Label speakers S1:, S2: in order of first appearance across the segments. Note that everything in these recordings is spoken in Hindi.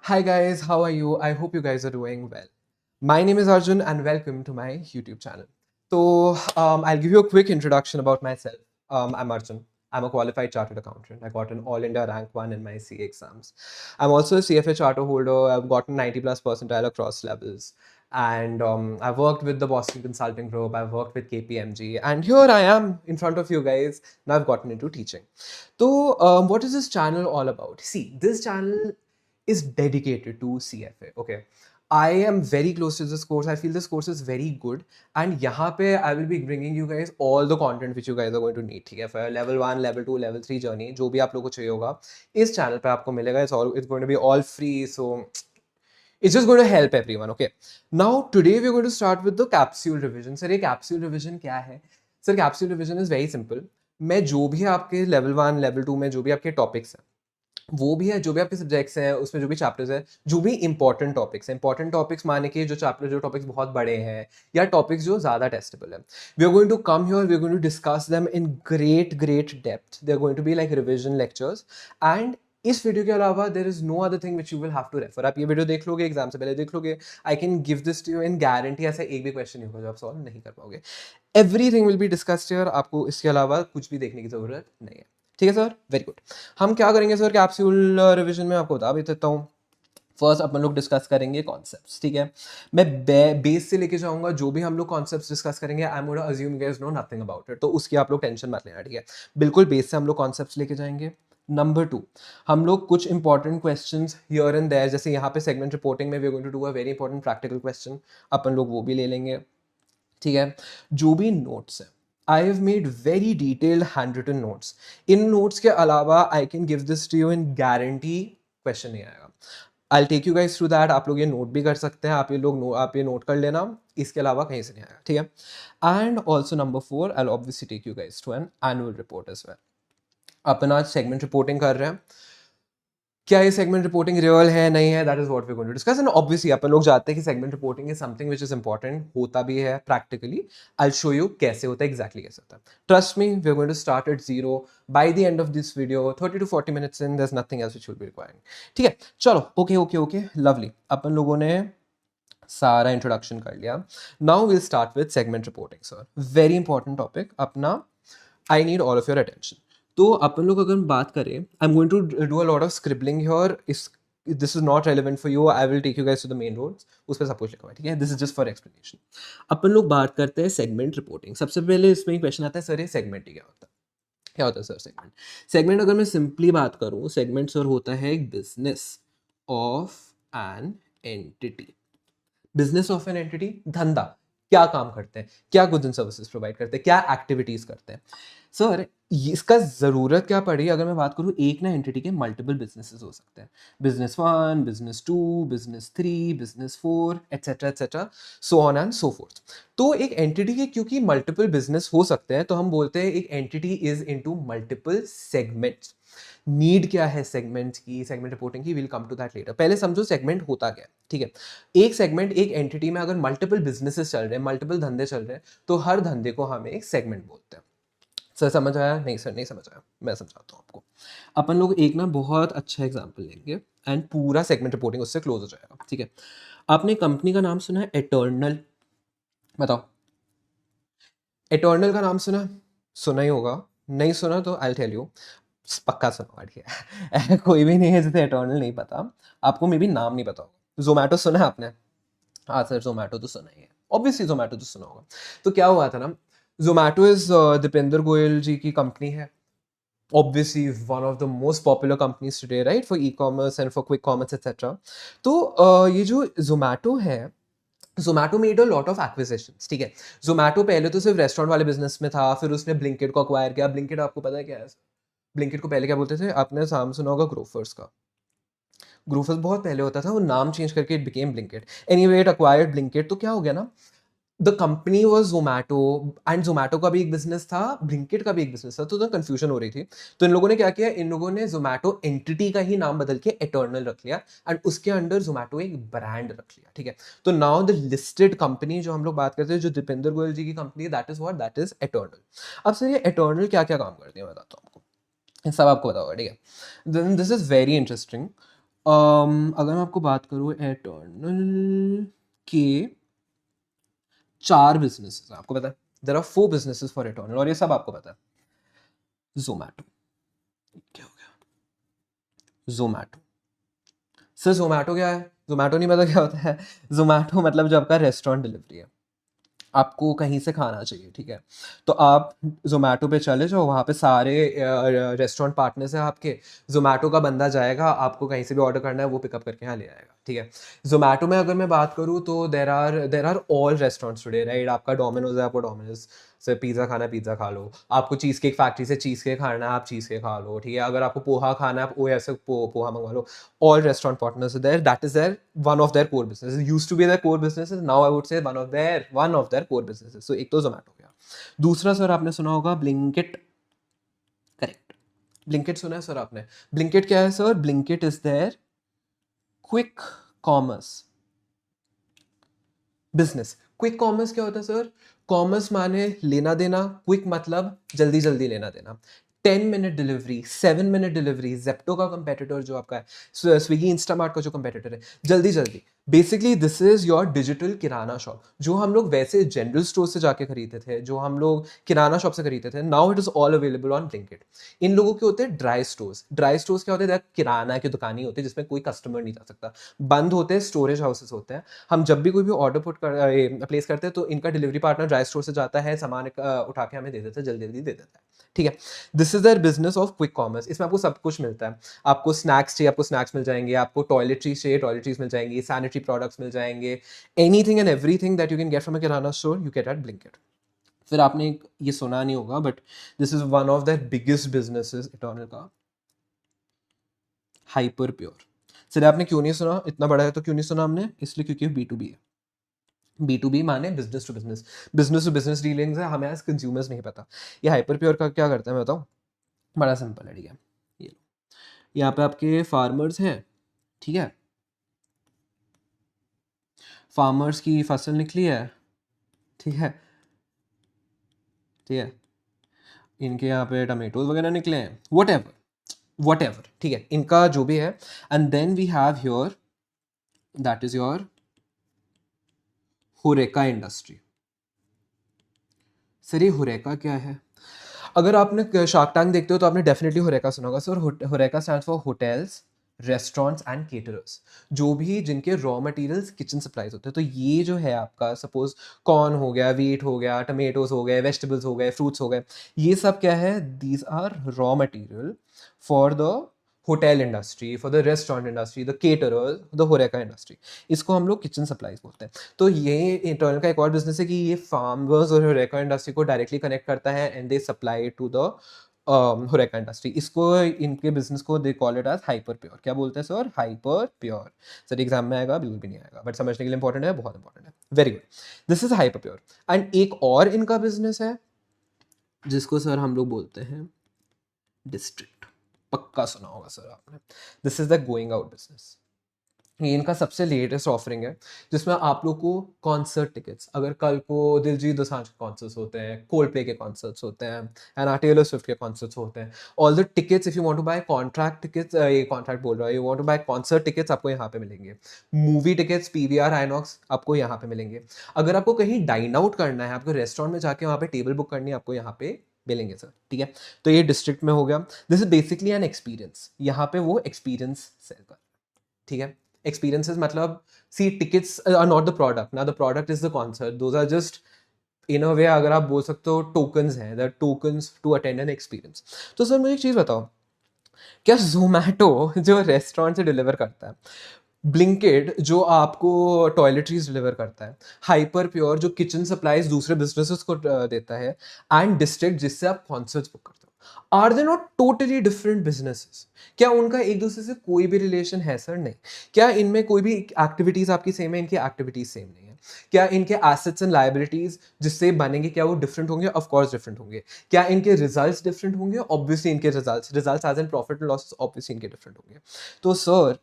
S1: Hi guys, how are you? I hope you guys are doing well. My name is Arjun and welcome to my YouTube channel. I'll give you a quick introduction about myself. I'm Arjun. I'm a qualified chartered accountant. I got an All India rank 1 in my CA exams. I'm also a CFA charter holder. I've gotten 90 plus percentile across levels. And I've worked with the Boston Consulting Group. I've worked with KPMG. And here I am in front of you guys. Now I've gotten into teaching. What is this channel all about? See, this channel is dedicated to CFA. Okay. I am very close to this course. I feel this course is very good. And यहाँ पे I will be bringing you guys all the content which you guys are going to need. ठीक है, for level 1, level 2, level 3 journey जो भी आप लोगों को चाहिए होगा इस चैनल पे आपको मिलेगा. It's going to be all free. So it's just going to help everyone. Okay. Now today we're going to start with the capsule revision. Sir, ये capsule revision क्या है? Sir, capsule revision is very simple. मैं जो भी आपके level 1, level 2 में जो भी आपके topics हैं वो भी है, जो भी आपके सब्जेक्ट्स हैं उसमें जो भी चैप्टर्स हैं, जो भी इंपॉर्टेंट टॉपिक्स माने कि जो टॉपिक्स बहुत बड़े हैं या टॉपिक्स जो ज़्यादा टेस्टेबल है, we are going to come here, we are going to discuss them in great depth. They are going to be like revision lectures. And इस वीडियो के अलावा there is no other thing which you will have to refer. आप ये वीडियो देख लोगे, एग्जाम से पहले देख लोगे, I can give this to you in guarantee. ऐसा एक भी क्वेश्चन नहीं होगा जो आप सॉल्व नहीं कर पाओगे. Everything will be discussed here. आपको इसके अलावा कुछ भी देखने की जरूरत नहीं है. ठीक है सर, वेरी गुड. हम क्या करेंगे सर कैप्सूल रिवीजन में, आपको बता भी देता हूँ. फर्स्ट अपन लोग डिस्कस करेंगे कॉन्सेप्ट्स. ठीक है, मैं बेस से लेके जाऊंगा. जो भी हम लोग कॉन्सेप्ट्स डिस्कस करेंगे, I am going to assume you guys know nothing about it, तो उसकी आप लोग टेंशन मत लेना. ठीक है, बिल्कुल बेस से हम लोग कॉन्सेप्ट्स लेके जाएंगे. नंबर 2, हम लोग कुछ important questions here and there, जैसे यहाँ पे सेगमेंट रिपोर्टिंग में we are going to do a very important practical question, अपन लोग वो भी ले लेंगे. ठीक है, जो भी नोट्स है, I have made very detailed handwritten notes. इन नोट्स के अलावा I can give this to you in guarantee question नहीं आएगा. I take you guys through that. आप लोग ये नोट भी कर सकते हैं, आप ये नोट कर लेना. इसके अलावा कहीं से नहीं आएगा. ठीक है, and also number 4, I obviously take you guys to an annual report as well. अपन आज सेगमेंट रिपोर्टिंग कर रहे हैं. क्या ये सेगमेंट रिपोर्टिंग रियल है नहीं है, that is what we going to discuss. And obviously अपन लोग जानते हैं कि segment reporting is something which is important, होता भी है practically. I will show you कैसे होता है, एग्जैक्टली कैसे होता है. Trust me, we are going to start at zero. By the end of this video 30 to 40 minutes in, there is nothing else which will be required. ठीक है, चलो, ओके ओके ओके, लवली. अपन लोगों ने सारा इंट्रोडक्शन कर लिया. Now will start with segment reporting. Sir, very important topic अपना. I need all of your attention. तो अपन लोग अगर बात करें, I am going to do a lot of scribbling here. This is not relevant for you. I will take you guys to the main roads, उस पर सब कुछ लिखा हुआ है. ठीक है, this is just for explanation. अपन लोग बात करते हैं सेगमेंट रिपोर्टिंग. सबसे पहले इसमें क्वेश्चन आता है, सर ये सेगमेंट ही क्या होता है? क्या होता है सर सेगमेंट? सेगमेंट अगर मैं सिंपली बात करूँ, सेगमेंट सर होता है एक business of an entity. Business of an entity, धंधा. क्या काम करते हैं, क्या गुड्स एंड सर्विसेज प्रोवाइड करते हैं, क्या एक्टिविटीज करते हैं. सर, इसका जरूरत क्या पड़ी, अगर मैं बात करूं, एक ना एंटिटी के मल्टीपल बिजनेसेस हो सकते हैं. Business 1, business 2, business 3, business 4, etcetera etcetera, so on and so fourth. तो एक एंटिटी के क्योंकि मल्टीपल बिजनेस हो सकते हैं, तो हम बोलते हैं एक entity is into multiple segments. Need क्या है सेगमेंट्स की, सेगमेंट रिपोर्टिंग की, will come to that later. पहले समझो सेगमेंट होता क्या है. ठीक है, एक सेगमेंट, एक एंटिटी में अगर मल्टीपल बिजनेसेस चल रहे हैं, मल्टीपल धंधे चल रहे हैं, तो हर धंधे को हम एक सेगमेंट बोलते हैं. सर समझ आया? नहीं सर, नहीं समझ आया, मैं समझाता हूँ आपको. अपन लोग एक ना बहुत अच्छा एग्जांपल लेंगे एंड पूरा सेगमेंट रिपोर्टिंग उससे क्लोज हो जाएगा. ठीक है, आपने कंपनी का नाम सुना है एटर्नल? बताओ, एटर्नल का नाम सुना? सुना ही होगा. नहीं सुना तो आई टेल यू, पक्का सुना. ठीक है, कोई भी नहीं है जिसे एटर्नल नहीं पता. आपको मे बी नाम नहीं पता होगा. जोमैटो सुना है आपने? हाँ सर, जोमैटो तो सुना ही है, ऑब्वियसली जोमैटो तो सुना होगा. तो क्या हुआ था ना, जोमैटो इज दीपेंद्र गोयल जी की कंपनी है. Obviously one of the most popular companies today, right, for e commerce and for quick commerce etcetera. तो ये जो जोमैटो है, Zomato made a lot of acquisitions. ठीक है, जोमैटो पहले तो सिर्फ रेस्टोरेंट वाले बिजनेस में था, फिर उसने ब्लिंकिट को अक्वायर किया. ब्लिंकिट आपको पता है क्या है? ब्लिंकिट को पहले क्या बोलते थे? आपने नाम सुना होगा ग्रोफर्स का. ग्रोफर्स बहुत पहले होता था, वो नाम चेंज करके it became Blinkit. Anyway, it acquired Blinkit. तो क्या हो गया ना, the company was Zomato and Zomato का भी एक बिजनेस था, ब्लिंकिट का भी एक बिजनेस था, तो कंफ्यूजन हो रही थी. तो इन लोगों ने क्या किया, इन लोगों ने जोमैटो एंटिटी का ही नाम बदल के एटर्नल रख लिया एंड उसके अंडर जोमैटो एक ब्रांड रख लिया. ठीक है, तो नाउ द लिस्टेड कंपनी जो हम लोग बात करते हैं, जो दीपेंद्र गोयल जी की company, that is what, that is eternal. अब सर ये एटर्नल क्या क्या काम करती है मैं बताता हूँ आपको, ये सब आपको बताओगे. ठीक है, then this is very interesting. अगर मैं आपको बात करूँ एटर्नल के 4 बिजनेसेस हैं, आपको पता है there are 4 businesses for Eternal, और ये सब आपको पता है। जोमैटो, क्या हो गया, जोमैटो। सर जोमैटो क्या है? जोमैटो नहीं पता क्या होता है? जोमैटो मतलब जो आपका रेस्टोरेंट डिलीवरी है, आपको कहीं से खाना चाहिए, ठीक है, तो आप जोमेटो पे चले जाओ, वहाँ पे सारे रेस्टोरेंट पार्टनर्स हैं आपके, जोमेटो का बंदा जाएगा, आपको कहीं से भी ऑर्डर करना है वो पिकअप करके यहाँ ले आएगा, ठीक है। जोमेटो में अगर मैं बात करूँ तो there are all restaurants today, right? आपका डोमिनोज है, आपको डोमिनोज से पिज़्ज़ा खाना है, पिज़्ज़ा खा लो। आपको चीज़ केक फैक्ट्री से चीज़ केक खाना है, आप चीज़ केक खा लो, ठीक है। अगर आपको पोहा खाना है, आप ओ ऐसे पोहा मंगवा लो। All restaurant partners are there. That is their one of their core businesses. It used to be their core businesses. Now I would say one of their core businesses. So एक तो Zomato गया। दूसरा सर आपने सुना होगा Blinkit, करेक्ट। Blinkit सुना है सर आपने? Blinkit क्या है sir? Blinkit is their quick commerce business. Quick commerce क्या होता है सर? कॉमर्स माने लेना देना, क्विक मतलब जल्दी जल्दी लेना देना। 10 minute delivery, 7 minute delivery, Zepto का कंपेटिटर जो आपका है, स्विगी इंस्टामार्ट का जो कंपेटिटर है, जल्दी जल्दी। Basically this is your digital kirana shop, जो हम लोग वैसे जनरल स्टोर से जाके खरीदते थे, जो हम लोग किराना शॉप से खरीदते थे, now it is all available on Blinkit. इन लोगों के होते हैं ड्राई स्टोर्स। ड्राई स्टोर्स क्या होते हैं? किराना की दुकानें होती है जिसमें कोई कस्टमर नहीं जा सकता, बंद होते हैं, स्टोरेज हाउसेस होते हैं। हम जब भी कोई भी ऑर्डर प्लेस करते हैं तो इनका डिलीवरी पार्टनर ड्राई स्टोर से जाता है, सामान उठा के हमें दे देता है, जल्दी जल्दी दे देता है, ठीक है। This is their business of quick commerce. इसमें आपको सब कुछ मिलता है। आपको स्नैक्स चाहिए, आपको स्नैक्स मिल जाएंगे। आपको टॉयलेटरीज चाहिए, टॉयलेटरीज मिल जाएंगी। सैनिटरी प्रोडक्ट्स मिल जाएंगे। Anything and everything that you can get from a kirana store you get at Blinkit. फिर आपने ये सुना नहीं होगा, but this is one of the biggest businesses Eternal का, हाइपर प्योर। सर आपने क्यों नहीं सुना? इतना बड़ा है तो क्यों नहीं सुना हमने? इसलिए क्योंकि B2B है। B2B माने business to business, business to business dealings है, हमें एज कंज्यूमर्स नहीं पता। ये हाइपर प्योर का क्या करता है मैं बताऊँ? बड़ा सिंपल है, ठीक है। ये लो, यहाँ पे आपके फार्मर्स हैं, ठीक है, फार्मर्स की फसल निकली है, ठीक है, ठीक है, इनके यहाँ पे टमेटोज वगैरह निकले हैं, वट एवर, ठीक है, इनका जो भी है। And then we have your, that is your HoReCa industry. Sir ये होरेका क्या है? अगर आपने शार्क टैंक देखते हो तो आपने डेफिनेटली होरेका सुना होगा sir. होरेका stands for hotels, restaurants and caterers, जो भी जिनके रॉ मटेरियल्स किचन सप्लाईज होते हैं। तो ये जो है आपका, सपोज कॉर्न हो गया, वीट हो गया, टमेटोज हो गए, वेजिटेबल्स हो गए, फ्रूट्स हो गए, ये सब क्या है? These are raw material for the hotel industry, for the restaurant industry, the caterer, the HoReCa industry. इसको हम लोग किचन सप्लाईज बोलते हैं। तो ये इंटरनल का एक और बिजनेस है कि ये फार्मर्स और होरेका इंडस्ट्री को डायरेक्टली कनेक्ट करता है and they supply to the HoReCa industry. इसको, इनके बिजनेस को they call it as Hyperpure. क्या बोलते हैं सर? Hyperpure. सर एग्जाम में आएगा? बिल्कुल भी नहीं आएगा, बट समझने के लिए इंपॉर्टेंट है, बहुत इंपॉर्टेंट है। Very good, this is hyper pure. And एक और इनका बिजनेस है जिसको सर हम लोग बोलते हैं डिस्ट्रिक्ट। पक्का सुना होगा सर आपने। This is the going out business. ये इनका सबसे लेटेस्ट ऑफरिंग है, जिसमें आप लोग को कॉन्सर्ट टिकट्स, अगर कल को दिलजीत दोसांझ के कॉन्सर्ट्स होते हैं, कोल्ड प्ले के कॉन्सर्ट्स होते हैं, एंड टेलर स्विफ्ट के कॉन्सर्ट्स होते हैं, all the tickets if you want to buy contract tickets, ये कॉन्ट्रैक्ट बोल रहा है, you want to buy concert tickets, आपको यहाँ पे मिलेंगे। मूवी टिकट्स, PVR, आइनॉक्स, आपको यहाँ पे मिलेंगे। अगर आपको कहीं डाइन आउट करना है, आपको रेस्टोरेंट में जाके वहाँ पे टेबल बुक करनी है, आपको यहाँ पे मिलेंगे सर, ठीक है। तो ये डिस्ट्रिक्ट में हो गया। This is basically an experience. यहाँ पे वो एक्सपीरियंस सेल कर, ठीक है। Experiences मतलब, see tickets are not the product, now the product is the concert, those are just in a way अगर आप बोल सकते हो tokens हैं, the tokens to attend an experience। तो सर मुझे एक चीज़ बताओ, क्या जोमैटो जो रेस्टोरेंट से डिलीवर करता है, ब्लिंकिट जो आपको टॉयलेटरीज डिलीवर करता है, हाइपर प्योर जो किचन सप्लाईज दूसरे बिजनेसेस को देता है, एंड डिस्ट्रिक्ट जिससे आप कॉन्सर्ट्स बुक करते हो, are they not totally different businesses? क्या उनका एक दूसरे से कोई भी रिलेशन है सर? नहीं। क्या इनमें कोई भी एक्टिविटीज आपकी सेम है? इनकी एक्टिविटीज सेम नहीं है। क्या इनके एसेट्स एंड लाइबिलिटीज जिससे बनेंगे, क्या वो डिफरेंट होंगे? ऑफ कोर्स डिफरेंट होंगे। क्या इनके रिजल्ट्स डिफरेंट होंगे? ऑब्वियसली इनके results as an profit and losses obviously इनके डिफरेंट होंगे। तो सर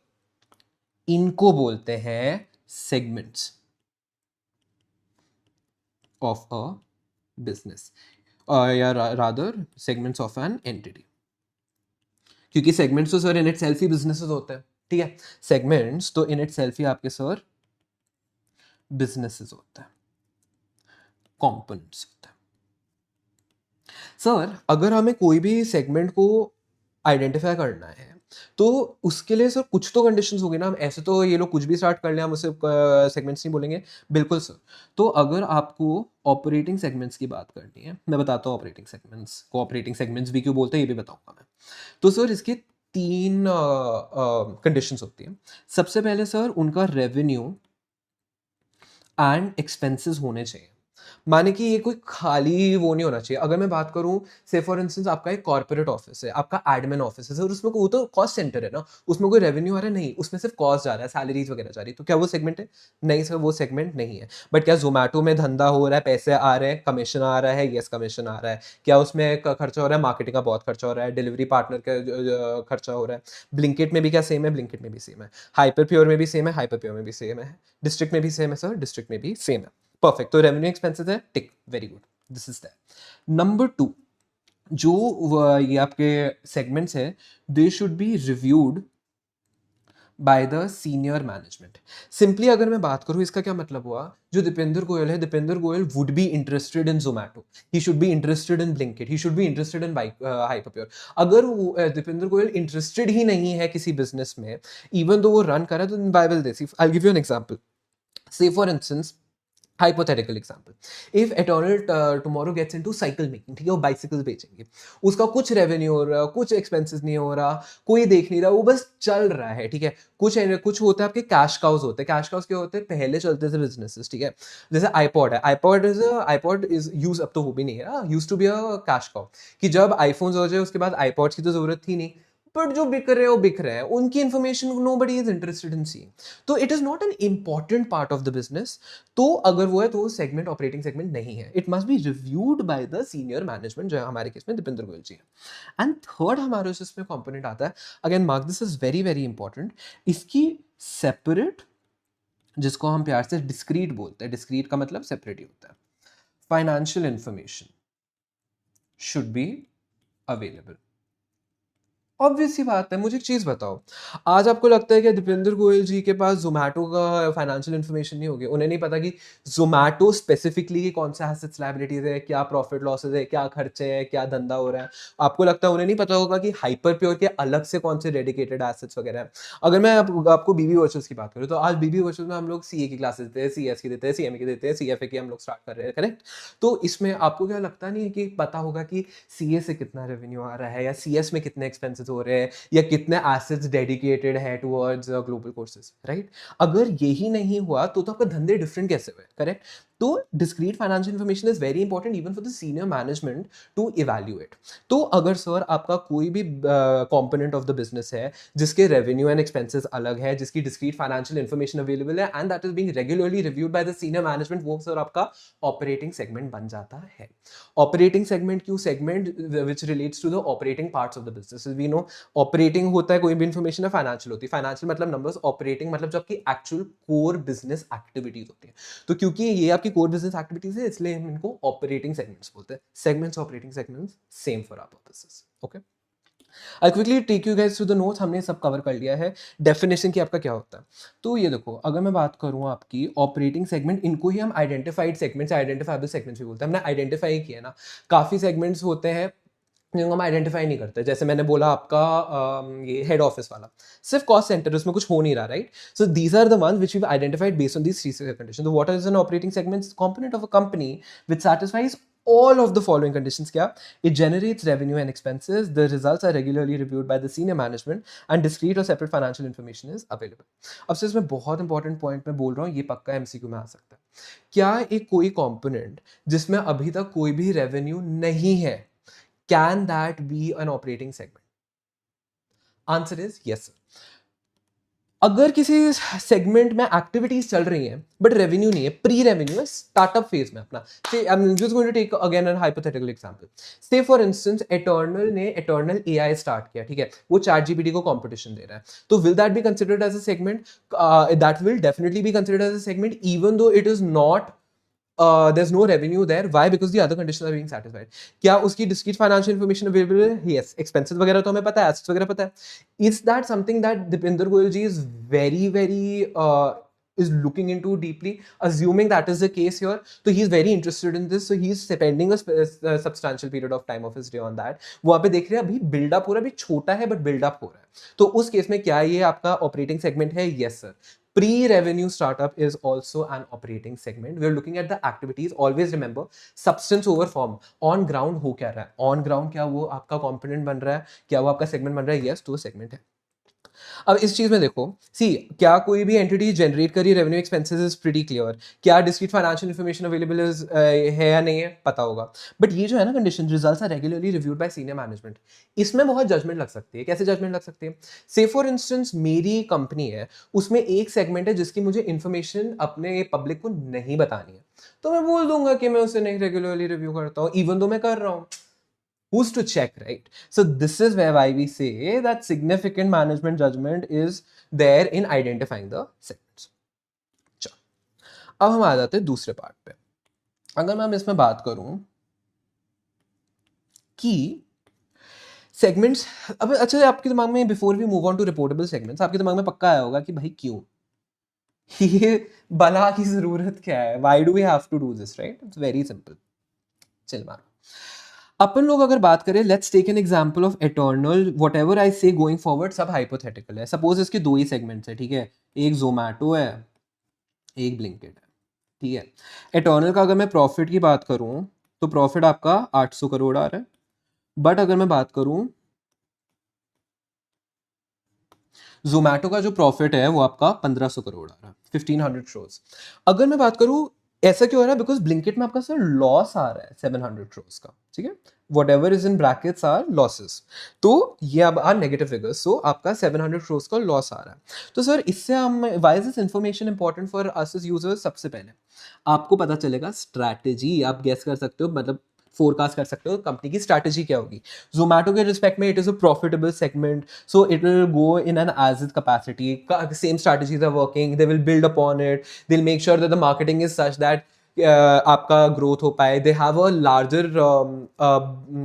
S1: इनको बोलते हैं सेगमेंट्स ऑफ अ बिजनेस, या rather segments of an entity. क्योंकि सेगमेंट्स तो सर इन इट सेल्फ ही बिजनेसेस होते हैं, ठीक है। सेगमेंट्स तो इन इट सेल्फ ही आपके सर बिजनेसेस होते हैं, कंपोनेंट्स होते हैं। सर अगर हमें कोई भी सेगमेंट को आइडेंटिफाई करना है तो उसके लिए सर कुछ तो कंडीशंस होगी ना। हम ऐसे तो ये लोग कुछ भी स्टार्ट कर लें, हम उसे सेगमेंट्स नहीं बोलेंगे। बिल्कुल सर। तो अगर आपको ऑपरेटिंग सेगमेंट्स की बात करनी है, मैं बताता हूँ ऑपरेटिंग सेगमेंट्स को, ऑपरेटिंग सेगमेंट्स भी क्यों बोलते हैं ये भी बताऊंगा मैं। तो सर इसके तीन कंडीशंस होती हैं। सबसे पहले सर उनका रेवेन्यू एंड एक्सपेंसेस होने चाहिए। माने कि ये कोई खाली वो नहीं होना चाहिए। अगर मैं बात करूं, से फॉर इंस्टेंस आपका एक कॉर्पोरेट ऑफिस है, आपका एडमिन ऑफिस है सर, उसमें वो तो कॉस्ट सेंटर है ना, उसमें कोई रेवेन्यू आ रहा है नहीं, उसमें सिर्फ कॉस्ट जा रहा है, सैलरीज वगैरह जा रही है, तो क्या वो सेगमेंट है? नहीं सर, वो सेगमेंट नहीं है। बट क्या जोमेटो में धंधा हो रहा है, पैसे आ रहे हैं, कमीशन आ रहा है? यस, कमीशन आ रहा है। क्या उसमें खर्चा हो रहा है? मार्केटिंग का बहुत खर्चा हो रहा है, डिलीवरी पार्टनर का खर्चा हो रहा है। ब्लिंकिट में भी क्या सेम है? ब्लिंकिट में भी सेम है। हाइपर प्योर में भी सेम है, हाइपर प्योर में भी सेम है। डिस्ट्रिक्ट में भी सेम है सर, डिस्ट्रिक्ट में भी सेम है। परफेक्ट। तो रेवेन्यू एक्सपेंसेस है, tick, very good, this is that. Number 2, जो ये आपके सेगमेंट्स है, they should be reviewed by the senior management. Simply अगर मैं बात करूं, इसका क्या मतलब हुआ, जो दीपेंद्र गोयल है, Deepinder Goyal would be interested in Zomato, he should be interested in Blinkit, he should be interested in Hyperpure. अगर दीपेंद्र गोयल इंटरेस्टेड ही नहीं है किसी बिजनेस में, इवन दो वो रन कर रहा है, तो by will they see. I give you an example. Say for instance, hypothetical example, if Eternal tomorrow gets into cycle making, ठीक है, वो बाइसिकल्स बेचेंगे, उसका कुछ रेवेन्यू हो रहा, कुछ एक्सपेंसेस नहीं हो रहा, कोई देख नहीं रहा, वो बस चल रहा है, ठीक है। कुछ होता है आपके कैश काउज होते हैं। कैश काउज क्या होते हैं? पहले चलते थे बिजनेसेस, ठीक है। जैसे आईपॉड है, आईपॉड इज यूज, अब तो वो भी नहीं है, use to be a cash cow, कि जब आईफोन्स हो जाए उसके बाद आईपॉड्स की तो जरूरत थी नहीं, बट जो बिक रहे हैं वो बिक रहे हैं, उनकी information nobody is interested in seeing, तो it is not an important part of the business. तो अगर वो है तो वो सेगमेंट ऑपरेटिंग सेगमेंट नहीं है। It must be reviewed by the senior management, जो हमारे केस में दीपेंद्र गोयल जी है। एंड थर्ड हमारे उसमें कंपोनेंट आता है, again mark this is very very important, इसकी सेपरेट, जिसको हम प्यार से डिस्क्रीट बोलते हैं, डिस्क्रीट का मतलब सेपरेट ही होता है, financial information should be available. Obvious सी बात है। मुझे एक चीज़ बताओ, आज आपको लगता है कि दीपेंद्र गोयल जी के पास ज़ोमैटो का फाइनेंशियल इन्फॉर्मेशन नहीं होगी? उन्हें नहीं पता कि ज़ोमैटो स्पेसिफिकली की कौन सा एसेट्स लायबिलिटीज है, क्या प्रॉफिट लॉसेज है, क्या खर्चे हैं, क्या धंधा हो रहा है? आपको लगता है उन्हें नहीं पता होगा कि हाइपर प्योर के अलग से कौन से डेडिकेटेड एसेट्स वगैरह हैं? अगर मैं आपको बीबी वर्चुअल्स की बात करूँ, तो आज बीबी वर्चुअल्स में हम लोग सीए की क्लासेस देते हैं, सीएस की देते हैं, सीएमए की देते हैं, सीएफए की हम लोग स्टार्ट कर रहे हैं, करेक्ट? तो इसमें आपको क्या लगता नहीं है कि पता होगा कि सीए से कितना रेवेन्यू आ रहा है, या सीएस में कितने एक्सपेंसेस हो रहे हैं, या कितने एसेट्स डेडिकेटेड है टुवर्ड्स ग्लोबल कोर्सेज, राइट? अगर यही नहीं हुआ तो आपका धंधे डिफरेंट कैसे हुए, करेक्ट? तो discrete financial information is very important even for the senior management to evaluate. तो अगर सर आपका कोई भी कंपोनेंट ऑफ द बिजनेस है जिसके रेवेन्यू एंड एक्सपेंसेस अलग है, जिसकी डिस्क्रीट फाइनेंशियल इन्फॉर्मेशन अवेलेबल है, and that is being regularly reviewed by the senior management, वो सर आपका ऑपरेटिंग सेगमेंट बन जाता है। ऑपरेटिंग सेगमेंट क्यों? Segment which relates to the operating parts of the business. We know operating होता है कोई भी इंफॉर्मेशन है, फाइनेंशियल होती है, फाइनेंशियल मतलब नंबर्स, ऑपरेटिंग मतलब जो आपकी एक्चुअल कोर बिजनेस एक्टिविटीज होती है। तो क्योंकि ये आपकी कोर बिजनेस एक्टिविटीज है, इसलिए हम इनको ऑपरेटिंग सेगमेंट्स बोलते हैं। Segments, operating segments, same for our purposes. Okay, I quickly take you guys through the notes. हमने सब कवर कर लिया है। डेफिनेशन की आपका क्या होता है, तो ये देखो, अगर मैं बात करूं आपकी ऑपरेटिंग सेगमेंट, इनको ही हम आइडेंटिफाइड सेगमेंट्स, आइडेंटिफाइबल सेगमेंट्स भी बोलते हैं। हमने आइडेंटिफाई किया ना, काफ़ी सेगमेंट्स होते हैं जिनको हम आइडेंटिफाई नहीं करते। जैसे मैंने बोला आपका ये हेड ऑफिस वाला, सिर्फ कॉस्ट सेंटर, उसमें कुछ हो नहीं रहा, right? So these are the ones which we identified based on these three condition. तो what is an operating segment? Component of a company which satisfies all of the following conditions. क्या? It generates revenue and expenses, the results are regularly reviewed by the senior management, and discrete or separate financial information is available. अब से इसमें बहुत इंपॉर्टेंट पॉइंट मैं बोल रहा हूँ, ये पक्का एमसीक्यू में आ सकता है। क्या एक कोई कंपोनेंट जिसमें अभी तक कोई भी रेवेन्यू नहीं है, can that be an operating segment? Answer is yes sir. अगर किसी सेगमेंट में एक्टिविटीज चल रही हैं बट रेवेन्यू नहीं है, प्री रेवेन्यू है, स्टार्टअप फेज में अपना, say I am just going to take again an hypothetical example. Say for instance Eternal ने एटर्नल एआई स्टार्ट किया, ठीक है, वो चैट जीपीटी को कंपटीशन दे रहा है, तो will that be considered as a segment? That will definitely be considered as a segment, even though it is not there's no revenue there. Why? Because the other conditions are being satisfied. क्या उसकी discrete financial information available है? Yes. Expenses वगैरह तो हमें पता है, assets वगैरह पता है. Is that something that Dipinder Goyal ji is very is looking into deeply, assuming that is the case here? So he's very interested in this, so he's spending a substantial period of time of his day on that. वहाँ पे देख रहे हैं अभी build up हो रहा है, अभी छोटा है but build up हो रहा है. तो उस केस में क्या ये आपका operating segment है? Yes sir. Pre-revenue startup is also an operating segment. We're looking at the activities. Always remember, substance over form. On ground हो क्या रहा है? On ground क्या वो आपका component बन रहा है? क्या वो आपका segment बन रहा है? Yes, तो segment है. अब इस चीज में देखो, सी क्या कोई भी एंटिटी जनरेट करी revenue expenses is pretty clear. क्या डिस्क्रीट फाइनेंशियल इन्फॉर्मेशन अवेलेबल है या नहीं है पता होगा. बट ये जो है ना condition, results are regularly reviewed by senior management, इसमें बहुत जजमेंट लग सकती है. कैसे जजमेंट लग सकती है? से फॉर इंस्टेंस मेरी कंपनी है, उसमें एक सेगमेंट है जिसकी मुझे इन्फॉर्मेशन अपने पब्लिक को नहीं बतानी है, तो मैं बोल दूंगा कि मैं उसे नहीं रेगुलरली रिव्यू करता हूँ, इवन दो मैं कर रहा हूँ. Who's to check, right? So this is why we say that significant management judgment is there in identifying the segments. चलो, अब हम आ जाते हैं दूसरे पार्ट पे. अगर मैं इसमें बात करूं कि सेगमेंट्स, अब अच्छा आपके दिमाग में before we move on to reportable segments, आपके दिमाग में पक्का आया होगा कि भाई क्यों ये बला की जरूरत क्या है? Why do we have to do this, right? It's very simple. चल मारो, अपन लोग अगर बात करें, let's take an example of Eternal. Whatever I say going forward सब हाइपोथेटिकल है. सपोज इसके दो ही सेगमेंट्स है, ठीक है? एक जोमैटो है, एक ब्लिंकिट है, ठीक है? एटर्नल का अगर मैं प्रॉफिट की बात करूं तो प्रॉफिट आपका 800 करोड़ आ रहा है. बट अगर मैं बात करूं जोमैटो का जो प्रॉफिट है वो आपका 1500 करोड़ आ रहा है, 1500 करोड़. अगर मैं बात करूं ऐसा क्यों हो रहा है? बिकॉज ब्लिंकिट में आपका सर लॉस आ रहा है 700 करोड़ का, ठीक है? What ever is in brackets R losses, तो ये अब आर नेगेटिव फिगर्स. सो आपका 700 करोड़ का लॉस आ रहा है. तो सर इससे हम, why is this information important for us as users? सबसे पहले आपको पता चलेगा स्ट्रैटेजी, आप गेस कर सकते हो, मतलब फोरकास्ट कर सकते हो कंपनी की स्ट्रैटेजी क्या होगी. जोमैटो के रिस्पेक्ट में it is a profitable segment, so it will go in an as it capacity. Same strategies are working, they will build upon it, they will make sure that the marketing is such that आपका ग्रोथ हो पाए. They have a larger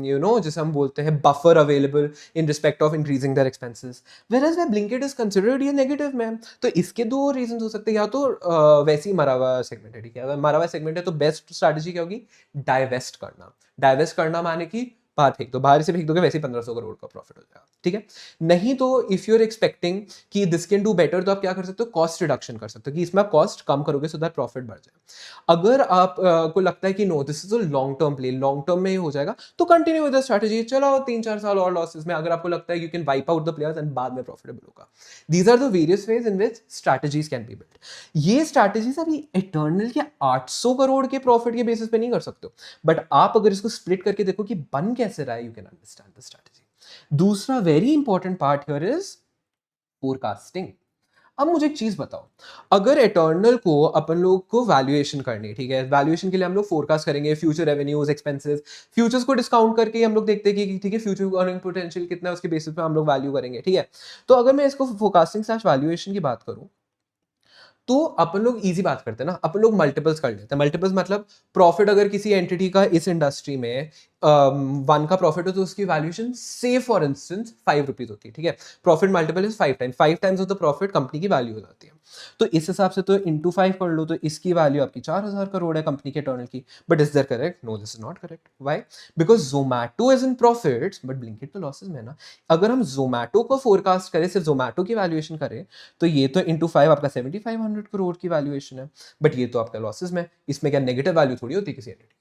S1: you know जिसे हम बोलते हैं buffer available in respect of increasing their expenses. Whereas when Blinkit is considered ये नेगेटिव में. तो इसके दो रीजंस हो सकते हैं. या तो वैसे ही मरा हुआ सेगमेंट है, ठीक है? अगर मरा हुआ सेगमेंट है तो बेस्ट स्ट्रैटेजी क्या होगी? डाइवेस्ट करना. डाइवेस्ट करना माने कि बाहर फेंक दो, बाहर से फेंक दोगे वैसे ही 1500 करोड़ का प्रॉफिट हो जाएगा, ठीक है? नहीं तो इफ यू आर एक्सपेक्टिंग कि दिस कैन डू बेटर, तो आप क्या कर सकते हो? कॉस्ट रिडक्शन कर सकते हो, कि इसमें आप कॉस्ट कम करोगे सो दैट प्रॉफिट बढ़ जाए. अगर आप को लगता है कि no this is a long term play, long term में ही हो जाएगा, तो कंटिन्यू विद द स्ट्रैटेजी, चलो 3-4 साल और लॉसेस में. अगर आपको लगता है you can wipe out the players and बाद में प्रॉफिटेबल होगा. These are the various ways in which strategies can be built. ये स्ट्रैटेजीज अभी इटर्नल के 800 करोड़ के प्रॉफिट के बेसिस पे नहीं कर सकते हो, बट आप अगर इसको स्प्लिट करके देखो कि बन कैसे रहा है, you can understand the strategy. दूसरा very important part here is forecasting. अब मुझे एक चीज बताओ, अगर एटर्नल को अपन लोग को वैल्यूएशन करनी है, ठीक है? वैल्यूएशन के लिए हम लोग फोरकास्ट करेंगे फ्यूचर रेवेन्यूज, एक्सपेंसेस, फ्यूचर्स को डिस्काउंट करके हम लोग देखते हैं कि ठीक है फ्यूचर अर्निंग पोटेंशियल कितना है, उसके बेसिस पे हम लोग वैल्यू करेंगे, ठीक है? तो अगर मैं इसको फोरकास्टिंग स्लैश वैल्यूएशन की बात करूं, तो अपन लोग इजी बात करते हैं ना, अपन लोग मल्टीपल्स कर लेते हैं. मल्टीपल्स मतलब प्रॉफिट अगर किसी एंटिटी का इस इंडस्ट्री में 1 का प्रॉफिट हो तो उसकी वैल्यूएशन से फॉर इंस्टेंस 5 रुपीज होती है, ठीक है? Profit multiple is 5 times of the profit company की वैल्यू हो जाती है. तो इस हिसाब से तो इंटू 5 कर लो, तो इसकी वैल्यू आपकी 4000 करोड़ है कंपनी के टर्नल की. But is that correct? No, this is not correct. Why? Because Zomato is in profits but Blinkit तो लॉसेस में ना. अगर हम जोमैटो को फोरकास्ट करें, सिर्फ जोमैटो की वैल्यूएशन करें, तो ये तो इंटू 5 आपका 7500 करोड़ की वैल्यूएशन है. बट ये तो आपका लॉसेस में, इसमें क्या नेगेटिव वैल्यू थोड़ी होती है किसी एंटिटी.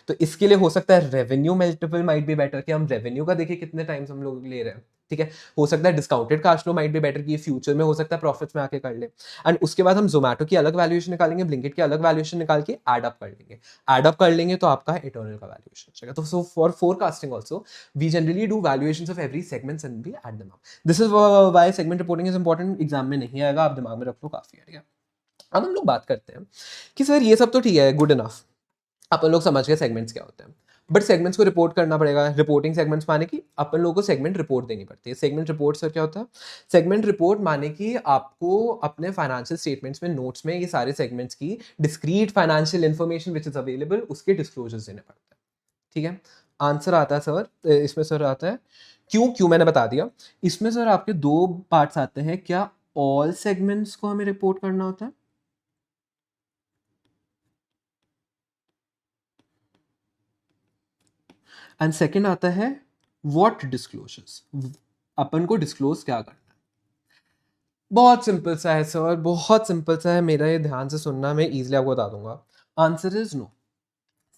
S1: तो इसके लिए हो सकता है revenue multiple might be better, कि हम रेवेन्यू का देखिए कितने टाइम्स हम लोग ले रहे हैं, ठीक है? हो सकता है discounted cash flow might be better, कि फ्यूचर में हो सकता है प्रॉफिट्स में आके कर ले. एंड उसके बाद हम जोमैटो की अलग वैल्यूएशन निकालेंगे, ब्लिंकिट की अलग वैल्यूएशन निकाल के एड अप कर लेंगे. एड अप कर लेंगे तो आपका इटर्नल का वैल्यूएशन जाएगा. तो so for forecasting also we generally do valuations of every segments and we add them up. This is why segment reporting is important. Exam में नहीं आएगा, आप दिमाग में रख लो, काफी है, ठीक है? अब हम लोग बात करते हैं कि सर ये सब तो ठीक है, गुड इनफ, अपन लोग समझ गए सेगमेंट्स क्या होते हैं. बट सेगमेंट्स को रिपोर्ट करना पड़ेगा। रिपोर्टिंग सेगमेंट्स माने कि अपन लोगों को सेगमेंट रिपोर्ट देनी पड़ती है। सेगमेंट रिपोर्ट सर क्या होता है? सेगमेंट रिपोर्ट माने कि आपको अपने फाइनेंशियल स्टेटमेंट्स में, नोट्स में ये सारे सेगमेंट्स की discrete financial information which is available, उसके डिस्क्लोजर्स देने पड़ते हैं। ठीक है, आंसर आता है सर इसमें। सर आता है क्यों मैंने बता दिया। इसमें सर आपके दो पार्ट्स आते हैं। क्या ऑल सेगमेंट्स को हमें रिपोर्ट करना होता है, एंड सेकंड आता है व्हाट डिस्क्लोजर्स, अपन को डिस्क्लोज क्या करना है। बहुत सिंपल सा है सर, बहुत सिंपल सा है। मेरा ये ध्यान से सुनना, मैं इजीली आपको बता दूंगा। आंसर इज नो,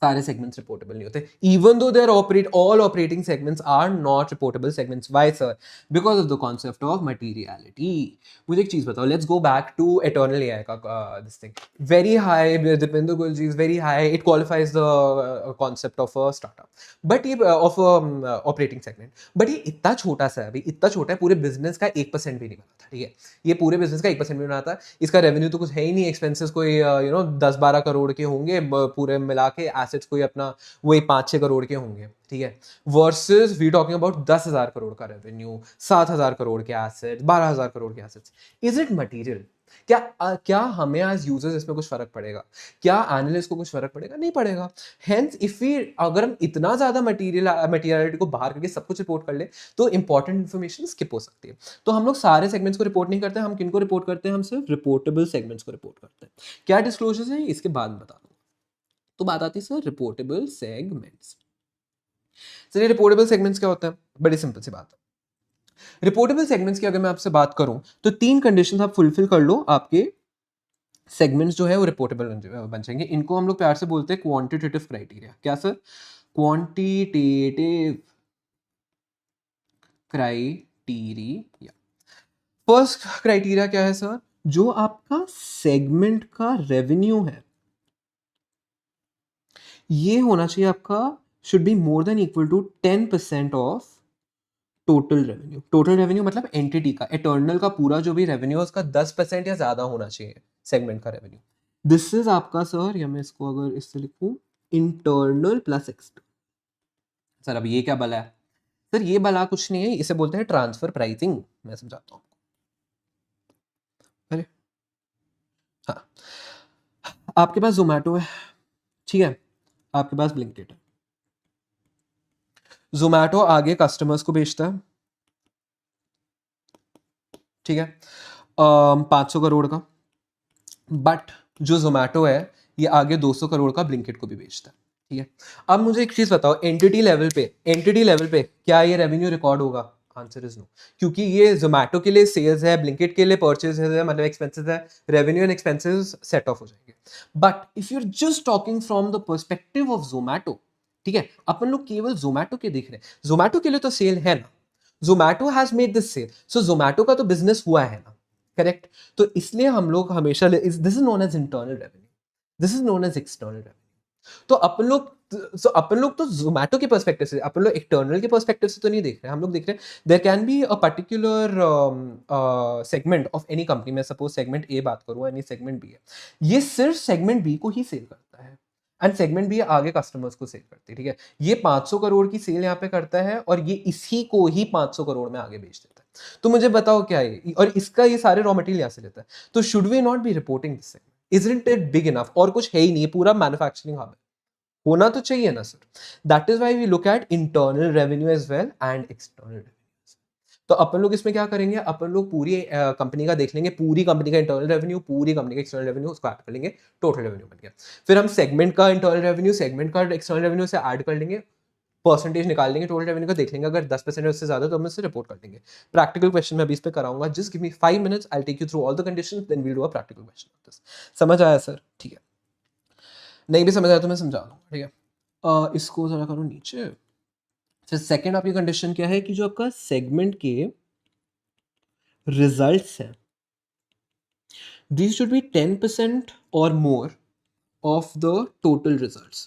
S1: सारे सेगमेंट्स रिपोर्टेबल नहीं होते। Even though there all operating segments are not reportable segments. Why sir? Because of the concept of materiality. मुझे एक चीज बताओ, let's go back to Eternal AI का this thing. Very high, Deepinder Goyal ji is very high, it qualifies the concept of a startup, but ये ऑफ ऑपरेटिंग सेगमेंट। बट ये इतना छोटा सा है, अभी इतना छोटा है, पूरे बिजनेस का 1% भी नहीं बना था। ठीक है, ये पूरे बिजनेस का 1% भी बना था। इसका रेवेन्यू तो कुछ है ही नहीं, एक्सपेंसेस कोई 10-12 करोड़ के होंगे पूरे मिला के, एसेट्स कोई अपना वही 5-6 करोड़ के होंगे। ठीक है, versus we talking about 10,000 crore का रेवेन्यू, 7,000 करोड़ के एसेट्स, 12,000 करोड़ के एसेट्स। Is it material? क्या हमें एज यूजर्स इसमें कुछ फर्क पड़ेगा? क्या एनालिस्ट को कुछ फर्क पड़ेगा? नहीं पड़ेगा। हेंस इफ वी, अगर हम इतना ज्यादा मटीरियलिटी को बाहर करके सब कुछ रिपोर्ट कर ले, तो इंपॉर्टेंट इन्फॉर्मेशन स्किप हो सकती है। तो हम लोग सारे सेगमेंट्स को रिपोर्ट नहीं करते। हम किनको रिपोर्ट करते हैं? हम सिर्फ रिपोर्टेबल सेगमेंट्स को रिपोर्ट करते हैं। क्या डिस्क्लोजर्स है इसके बाद बता दूंगा। तो बात आती है सर रिपोर्टेबल सेगमेंट्स। सर ये रिपोर्टेबल सेगमेंट्स क्या होता है? बड़ी सिंपल सी बात है। रिपोर्टेबल सेगमेंट्स की अगर मैं आपसे बात करूं, तो 3 कंडीशंस आप फुलफिल कर लो, आपके सेगमेंट्स जो है वो रिपोर्टेबल बन जाएंगे। इनको हम लोग प्यार से बोलते हैं क्वांटिटेटिव क्राइटेरिया। क्या sir? Quantitative criteria. First criteria क्या है सर? जो आपका सेगमेंट का रेवेन्यू है, ये होना चाहिए आपका, should be more than equal to 10% of total revenue. Total revenue मतलब एंटिटी का, एटर्नल का पूरा जो भी रेवेन्यू है उसका 10% या ज्यादा होना चाहिए सेगमेंट का रेवेन्यू। दिस इज आपका सर, या मैं इसको अगर इससे लिखूं, इंटरनल प्लस एक्सटर्नल। सर अब ये क्या बला है? सर ये बला कुछ नहीं है, इसे बोलते हैं ट्रांसफर प्राइसिंग। मैं समझाता हूँ। अरे हाँ, आपके पास जोमैटो है, ठीक है, आपके पास ब्लिंकिट है। जोमैटो आगे कस्टमर्स को बेचता है, ठीक है, 500 करोड़ का। बट जो जोमैटो है ये आगे 200 करोड़ का ब्लिंकिट को भी बेचता है। ठीक है, अब मुझे एक चीज बताओ, एंटिटी लेवल पे क्या ये रेवेन्यू रिकॉर्ड होगा? आंसर इज नो, क्योंकि ये जोमैटो के लिए सेल्स है, ब्लिंकिट के लिए परचेज है, मतलब एक्सपेंसेस है। Revenue and expenses set off हो जाएंगे। But if you are just talking from the perspective of Zomato, ठीक है, अपन लोग केवल जोमैटो के देख रहे हैं। जोमैटो के लिए तो सेल है ना, Zomato has made this sale, so Zomato का तो बिजनेस हुआ है ना, करेक्ट? तो इसलिए हम लोग हमेशा, this is known as internal revenue, this is known as external revenue. तो अपन लोग तो जोमैटो के पर्सपेक्टिव से, अपन लोग एक्सटर्नल के पर्सपेक्टिव से तो नहीं देख रहे हैं। हम लोग देख रहे हैं there can be a particular segment of any company में, सपोज सेगमेंट ए बात करूं, एनी सेगमेंट बी है, ये सिर्फ सेगमेंट बी को ही सेल करता है, एंड सेगमेंट बी आगे कस्टमर्स को सेल करती है। ठीक है, ये 500 करोड़ की सेल यहाँ पे करता है और ये इसी को ही 500 करोड़ में आगे बेच देता है। तो मुझे बताओ क्या है, और इसका ये सारे रॉ मटेरियल यहाँ से लेता है। तो should we not be reporting this segment? Isn't it big enough? और कुछ है ही नहीं, पूरा मैन्युफैक्चरिंग हब है, होना तो चाहिए ना sir. That is why we look at internal revenue as well and external revenue. तो अपन लोग इसमें क्या करेंगे, अपन लोग पूरी कंपनी का देख लेंगे, पूरी कंपनी का इंटरनल रेवेन्यू, पूरी कंपनी का एक्सटर्नल रेवेन्यू, उसको ऐड कर लेंगे, टोटल रेवेन्यू बन गया। फिर हम सेगमेंट का इंटरनल रेवेन्यू, सेगमेंट का एक्सटर्नल रेवेन्यू से ऐड कर लेंगे, परसेंटेज निकाल लेंगे टोटल रेवेन्यू का, देख लेंगे अगर 10% है उससे ज्यादा तो हम इससे रिपोर्ट कर देंगे। प्रैक्टिकल क्वेश्चन मैं अभी इस पे कराऊंगा, just give me 5 minutes, I will take you through all the conditions, then we will do a practical question of this. समझ आया सर? ठीक है, नहीं भी समझ आया तो मैं समझा दूंगा। ठीक है, इसको जरा करो नीचे। फिर सेकंड आपकी कंडीशन क्या है कि जो आपका सेगमेंट के रिजल्ट्स हैं, these should be 10% or more of the total results।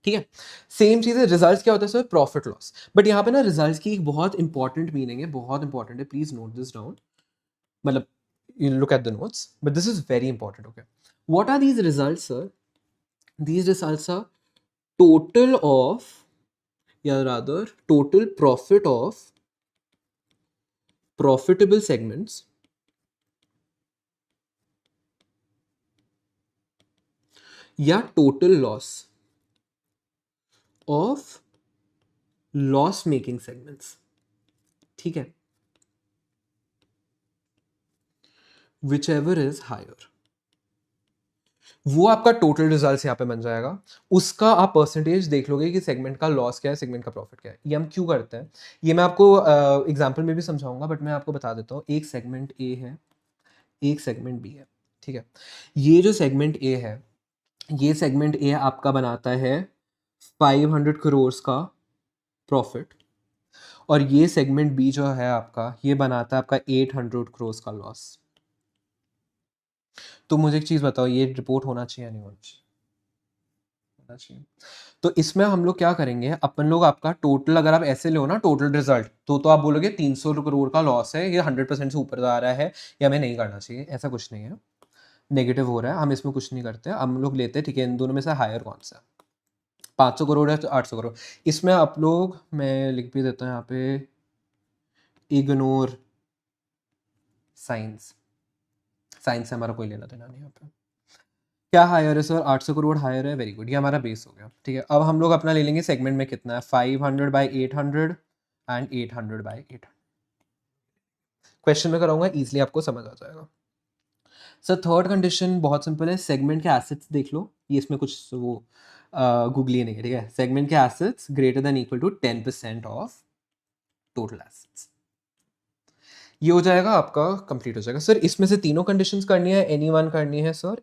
S1: ठीक है, सेम चीज है, रिजल्ट्स क्या होता है सर? Profit loss. बट यहाँ पे ना रिजल्ट्स की एक बहुत इंपॉर्टेंट मीनिंग है, बहुत इंपॉर्टेंट है, प्लीज नोट दिस डाउन। मतलब you look at the notes, but this is very important, okay? What are these results, sir? These results are total of, या rather total profit of profitable segments या total loss of loss making segments. ठीक है, whichever is higher, वो आपका टोटल रिजल्ट यहाँ पे बन जाएगा. उसका आप परसेंटेज देख लोगे कि सेगमेंट का लॉस क्या है, सेगमेंट का प्रॉफिट क्या है. ये हम क्यों करते हैं, ये मैं आपको एग्जांपल में भी समझाऊंगा, बट मैं आपको बता देता हूँ. एक सेगमेंट ए है, एक सेगमेंट बी है. ठीक है, ये जो सेगमेंट ए है, ये सेगमेंट ए आपका बनाता है 500 करोड़ का प्रॉफिट, और ये सेगमेंट बी जो है आपका, ये बनाता है आपका 800 करोड़ का लॉस. तो मुझे एक चीज़ बताओ, ये रिपोर्ट होना चाहिए या नहीं होना चाहिए? तो इसमें हम लोग क्या करेंगे, अपन लोग आपका टोटल, अगर आप ऐसे लो ना टोटल रिजल्ट, तो आप बोलोगे 300 करोड़ का लॉस है, ये 100% से ऊपर जा रहा है, या हमें नहीं करना चाहिए. ऐसा कुछ नहीं है, नेगेटिव हो रहा है, हम इसमें कुछ नहीं करते. हम लोग लेते हैं, ठीक है, इन दोनों में से हायर कौन सा, 500 करोड़ है तो 800 करोड़. इसमें आप लोग, मैं लिख भी देता हूँ यहाँ पे, इग्नोर साइंस. साइंस से हमारा कोई लेना देना नहीं यहाँ पे. क्या हायर है सर, 800 करोड़ हायर है, वेरी गुड, ये हमारा बेस हो गया. ठीक है, अब हम लोग अपना ले लेंगे सेगमेंट में कितना है, 500 बाई 800 एंड 800 बाई 800. क्वेश्चन में कराऊंगा, इजीली आपको समझ आ जाएगा. सर थर्ड कंडीशन बहुत सिंपल है, सेगमेंट के एसेट्स देख लो, ये इसमें कुछ वो गूगली नहीं है. ठीक है, सेगमेंट के assets greater than equal to 10% of total assets. ये हो जाएगा आपका, कंप्लीट हो जाएगा. सर इसमें से तीनों कंडीशंस करनी है, एनी वन करनी है सर,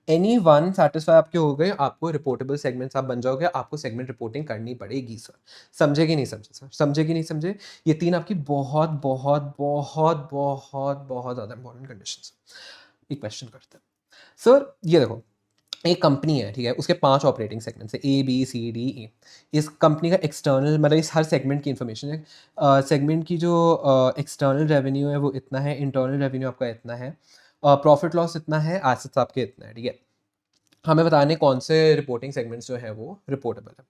S1: एनी वन सेटिस्फाई आपके हो गए, आपको रिपोर्टेबल सेगमेंट्स आप बन जाओगे, आपको सेगमेंट रिपोर्टिंग करनी पड़ेगी सर. समझे कि नहीं समझे सर, समझे कि नहीं समझे? ये तीन आपकी बहुत बहुत बहुत बहुत बहुत ज़्यादा इंपॉर्टेंट कंडीशंस. एक क्वेश्चन करते हैं सर, ये देखो, एक कंपनी है, ठीक है, उसके 5 ऑपरेटिंग सेगमेंट्स है, ए बी सी डी ई. इस कंपनी का एक्सटर्नल, मतलब इस हर सेगमेंट की इन्फॉर्मेशन है. सेगमेंट की जो एक्सटर्नल रेवेन्यू है वो इतना है, इंटरनल रेवेन्यू आपका इतना है, प्रॉफिट लॉस इतना है, एसेट्स आपके इतना है. ठीक है, हमें बताने कौन से रिपोर्टिंग सेगमेंट्स जो है वो रिपोर्टेबल है.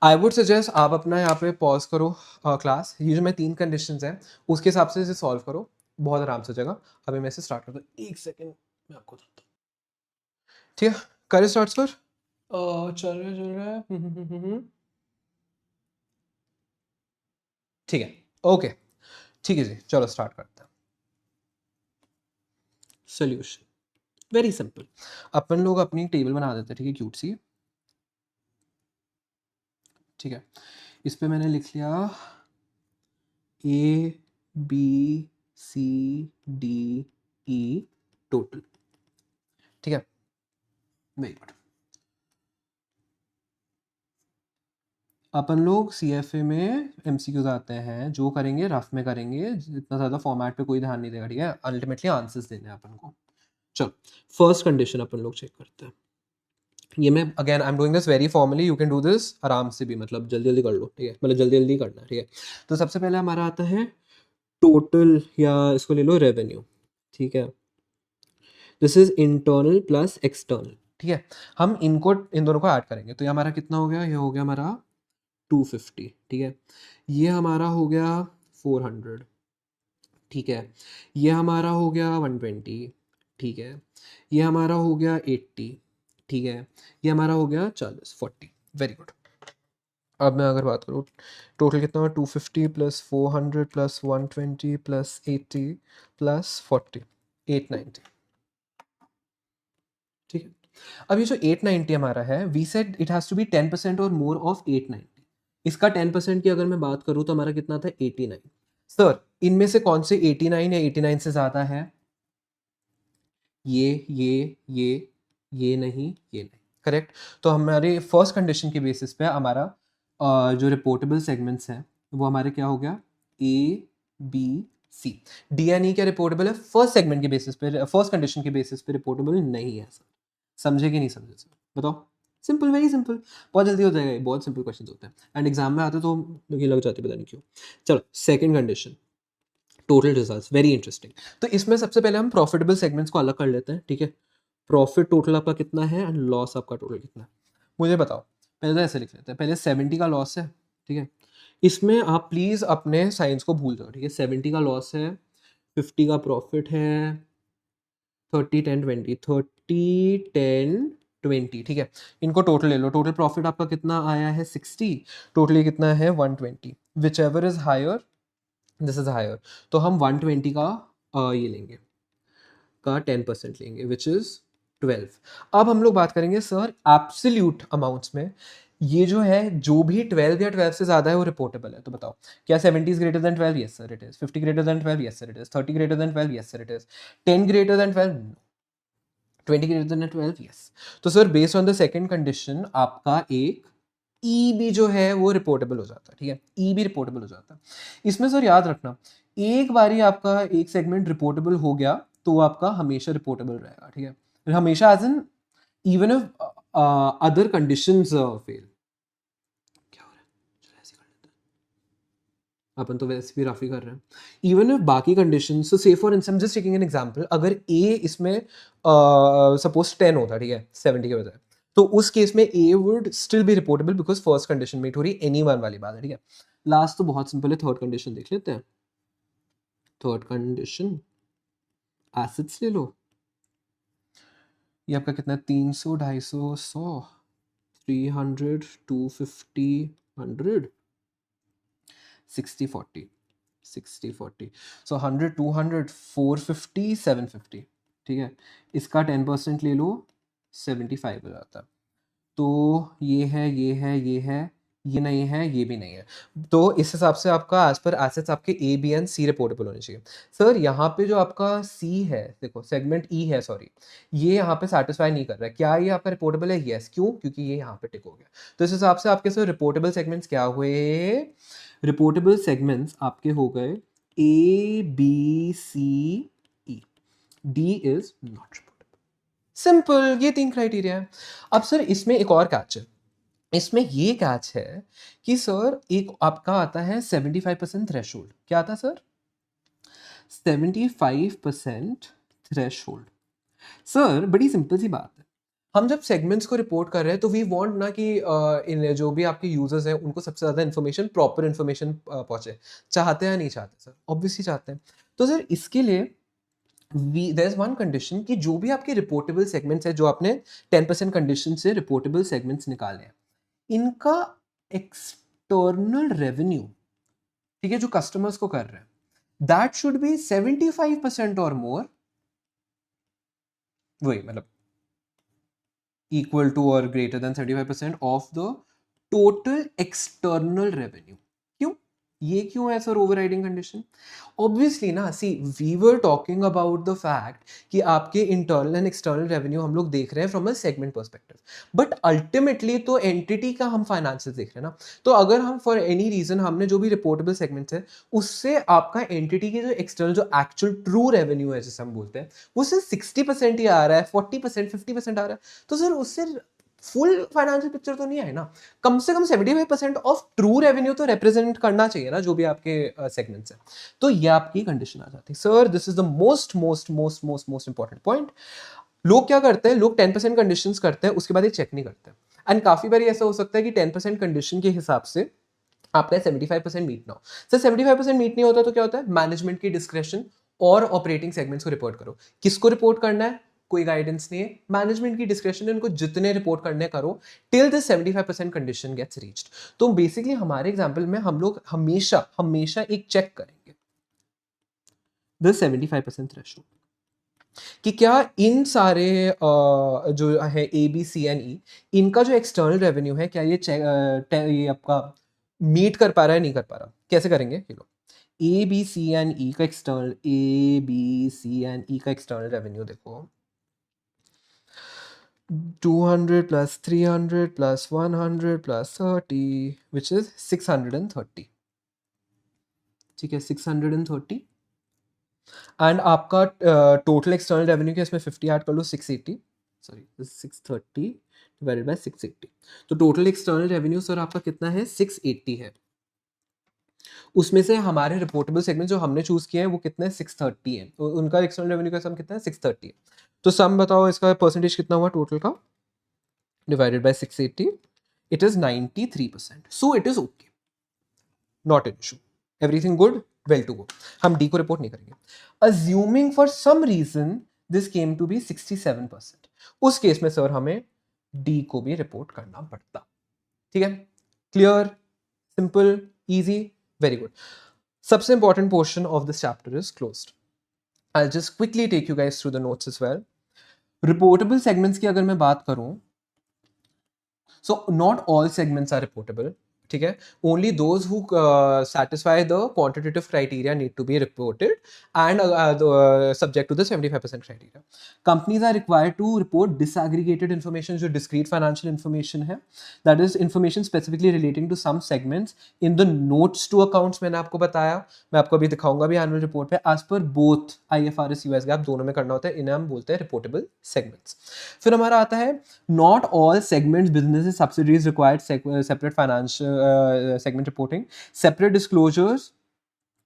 S1: आई वुड सजेस्ट आप अपना यहाँ पे पॉज करो क्लास, ये जो मैं 3 कंडीशंस हैं उसके हिसाब से इसे सॉल्व करो, बहुत आराम से हो जाएगा. अभी मैं इसे स्टार्ट करता हूँ, एक सेकेंड मैं आपको बताता हूँ. ठीक है, करे स्टार्ट सर. चल रहा है. ठीक है, ओके, ठीक है जी, चलो स्टार्ट करते हैं. सोल्यूशन वेरी सिंपल, अपन लोग अपनी टेबल बना देते हैं, ठीक है, क्यूट सी. ठीक है, इस पे मैंने लिख लिया A B C D E total. ठीक है, वेरी गुड. अपन लोग CFA में MCQs आते हैं, जो करेंगे रफ में करेंगे, इतना ज़्यादा फॉर्मेट पे कोई ध्यान नहीं देगा. ठीक है, अल्टीमेटली आंसर्स देने हैं अपन को. चलो फर्स्ट कंडीशन अपन लोग चेक करते हैं. ये मैं again I am doing this very formally, you can do this आराम से भी, मतलब जल्दी जल्दी कर लो. ठीक है, मतलब जल्दी जल्दी करना है. ठीक है, तो सबसे पहले हमारा आता है टोटल, या इसको ले लो रेवेन्यू. ठीक है, this is internal plus external. ठीक है, हम इनको, इन दोनों को ऐड करेंगे, तो ये हमारा कितना हो गया, ये हो गया हमारा 250. ठीक है, ये हमारा हो गया 400. ठीक है, ये हमारा हो गया 120. ठीक है, ये हमारा हो गया 80. ठीक है, ये हमारा हो गया 40. Very good. अब मैं अगर बात करूँ, टोटल कितना हुआ, 250 प्लस 400 प्लस 120 प्लस 80 प्लस 40, 890. ठीक है, अब ये जो 890 हमारा है, we said it has to be 10% और मोर ऑफ 890. इसका 10% की अगर मैं बात करूँ तो हमारा कितना था, 89. सर इनमें से कौन से 89 या 89 से ज़्यादा है, ये नहीं, ये नहीं. करेक्ट. तो हमारे फर्स्ट कंडीशन के बेसिस पे हमारा जो रिपोर्टेबल सेगमेंट्स हैं वो हमारे क्या हो गया, A B C. D and E क्या रिपोर्टेबल है, फर्स्ट सेगमेंट के बेसिस पे, फर्स्ट कंडीशन के बेसिस पे रिपोर्टेबल नहीं है सर. समझे कि नहीं समझे सर, बताओ. सिंपल, वेरी सिंपल, बहुत जल्दी हो जाएगा, ये बहुत सिंपल क्वेश्चन होते हैं, एंड एग्जाम में आते तो ये लग जाते, पता नहीं क्यों. चलो second condition, total results, very interesting. तो इसमें सबसे पहले हम प्रॉफिटेबल सेगमेंट्स को अलग कर लेते हैं. ठीक है, प्रॉफिट टोटल आपका कितना है एंड लॉस आपका टोटल कितना है, मुझे बताओ। पहले तो ऐसे लिख लेते हैं, पहले 70 का लॉस है, ठीक है। इसमें आप प्लीज़ अपने साइंस को भूल जाओ, ठीक है। 70 का लॉस है, 50 का प्रॉफिट है, 30 10 20 ठीक है। इनको टोटल ले लो, टोटल प्रॉफिट आपका कितना आया है 60, टोटली कितना है 120, whichever is higher this is higher, तो हम 120 का ये लेंगे, का 10% लेंगे, विच इज 12। अब हम लोग बात करेंगे सर एब्सोल्यूट अमाउंट्स में, ये जो है जो भी 12 या 12 से ज़्यादा है वो रिपोर्टेबल है। तो बताओ क्या 70 is greater than 12? Yes sir it is. 50 greater than 12? Yes sir it is. 30 greater than 12? Yes sir it is. 10 greater than 12? 20 greater than 12? Yes. तो sir based on the second condition आपका एक ई भी जो है वो रिपोर्टेबल हो जाता है, ठीक है। ई भी रिपोर्टेबल हो जाता है। इसमें सर याद रखना, एक बारी आपका एक सेगमेंट रिपोर्टेबल हो गया तो वो आपका हमेशा रिपोर्टेबल रहेगा, ठीक है। हमेशा as in even if other conditions fail. क्या हो रहा है, चलो ऐसे कर लेते हैं, अपन तो वैसे भी राफी कर रहे हैं। इवन इफ बाकी कंडीशंस, सो से for instance just taking an example, अगर ए इसमें सपोज 10 होता, ठीक है, 70 के बजाय, तो उस केस में A would still be reportable because first condition meet हो रही, एनीवन वाली बात है, ठीक है। लास्ट तो बहुत सिंपल है, थर्ड कंडीशन देख लेते हैं। थर्ड कंडीशन एसेट्स ले लो, ये आपका कितना है, 300 250 100 300 250 100 60 40 60 40, सो 100 200 450 750, ठीक है। इसका 10% ले लो, 75 हो जाता है। तो ये है, ये है, ये है, ये नहीं है, ये भी नहीं है। तो इस हिसाब से आपका एज पर एसेट्स आपके A B and C reportable होने चाहिए। सर यहाँ पे जो आपका सी है, देखो सेगमेंट ई है, सॉरी, ये यहाँ पे सेटिस्फाई नहीं कर रहा है, क्या ये आपका रिपोर्टेबल है? यस। क्यों? क्योंकि ये यहाँ पे टिक हो गया। तो इस हिसाब से आपके सर रिपोर्टेबल सेगमेंट्स क्या हुए? रिपोर्टेबल सेगमेंट्स आपके हो गए A B C E, D is not reportable. Simple, ये 3 क्राइटेरिया है। अब सर इसमें एक और कैच है, इसमें ये कैच है कि सर एक आपका आता है 75% थ्रेशोल्ड। क्या आता है सर? 75% थ्रेशोल्ड। सर बड़ी सिंपल सी बात है, हम जब सेगमेंट्स को रिपोर्ट कर रहे हैं तो वी वांट ना कि इन जो भी आपके यूजर्स हैं उनको सबसे ज़्यादा इन्फॉर्मेशन, प्रॉपर इन्फॉर्मेशन पहुंचे। चाहते हैं या नहीं चाहते सर? ऑब्वियसली चाहते हैं। तो सर इसके लिए देयर इज वन कंडीशन कि जो भी आपके रिपोर्टेबल सेगमेंट्स है, जो आपने 10% कंडीशन से रिपोर्टेबल सेगमेंट्स निकाले हैं, इनका एक्सटर्नल रेवेन्यू, ठीक है, जो कस्टमर्स को कर रहे हैं, दैट शुड बी 75% और मोर, वही मतलब इक्वल टू और greater than 75% of the total external revenue. क्यों? ये क्यों है सर ओवरराइडिंग कंडीशन? ऑब्वियसली ना, see we were talking about the fact कि आपके इंटरनल एंड एक्सटर्नल रेवेन्यू हम लोग देख रहे हैं from a segment perspective, but ultimately तो एंटिटी का हम फाइनेंशियल देख रहे हैं ना। तो अगर हम फॉर एनी रीजन हमने जो भी रिपोर्टेबल सेगमेंट्स है उससे आपका एंटिटी के जो एक्सटर्नल, जो एक्चुअल ट्रू रेवेन्यू है जिसे हम बोलते हैं, वो सिर्फ 60% ही आ रहा है, 40% 50% आ रहा है, तो सर उससे फुल फाइनेंशियल पिक्चर तो नहीं है ना। कम से कम 75% ऑफ ट्रू रेवेन्यू तो रिप्रेजेंट करना चाहिए ना, जो भी आपके सेगमेंट्स है। तो ये आपकी कंडीशन आ जाती है। Sir this is the most most most most most important point. लोग क्या करते हैं, लोग 10% कंडीशंस करते हैं, उसके बाद ये चेक नहीं करते। एंड काफी बार ऐसा हो सकता है कि 10% कंडीशन के हिसाब से आपका 75% मीट ना हो। सर 75% मीट नहीं होता तो क्या होता है? मैनेजमेंट की डिस्क्रेशन और ऑपरेटिंग सेगमेंट्स को रिपोर्ट करो। किसको रिपोर्ट करना है? कोई गाइडेंस नहीं है, मैनेजमेंट की डिस्क्रेशन है, उनको जितने रिपोर्ट करने करो till this 75% condition gets reached. तो बेसिकली हमारे एग्जांपल में हम लोग हमेशा हमेशा एक चेक करेंगे द 75% थ्रेशोल्ड, कि क्या इन सारे जो है ए बी सी एंड ई, इनका जो एक्सटर्नल रेवेन्यू है, क्या ये ये आपका मीट कर पा रहा है, नहीं कर पा रहा। कैसे करेंगे? ये लो, ए बी सी एंड ई का external, A B C and E का एक्सटर्नल रेवेन्यू देखो, 200 plus 300 plus 100 plus 30 which is 630, ठीक है, 630। एंड आपका टोटल एक्सटर्नल रेवेन्यू के इसमें 50 ऐड कर लो, 680, सॉरी 630 डिवाइडेड बाय 680, तो टोटल एक्सटर्नल रेवेन्यू सर आपका कितना है? 680 है। उसमें से हमारे रिपोर्टेबल सेगमेंट जो हमने चूज किए हैं वो कितने 630 है, तो उनका एक्सटर्नल रेवेन्यू का सम कितना है 630 है। तो सम बताओ इसका परसेंटेज कितना हुआ टोटल का, divided by 680, it is 93%। So it is okay, not an issue, everything good, well to go. हम डी को रिपोर्ट नहीं करेंगे। Assuming for some reason this came to be 67%, उस केस में सर हमें डी को भी रिपोर्ट करना पड़ता। ठीक है, clear, simple, easy, very good. सबसे important portion of this chapter is closed. I just quickly take you guys through the notes as well. Reportable segments की अगर मैं बात करूं, so not all segments are reportable, ठीक है, only those who satisfy the quantitative criteria need to be reported and subject to the 75% criteria. Companies are required to report disaggregated information, जो discrete financial information है, that is information specifically relating to some segments in the notes to accounts। मैंने आपको बताया, मैं आपको अभी दिखाऊंगा भी एनुअल रिपोर्ट पे, as per both IFRS US GAAP दोनों में करना होता है, इन्हें हम बोलते हैं रिपोर्टेबल सेगमेंट्स। फिर हमारा आता है not all segments, businesses, subsidiaries required separate financial segment reporting. Separate disclosures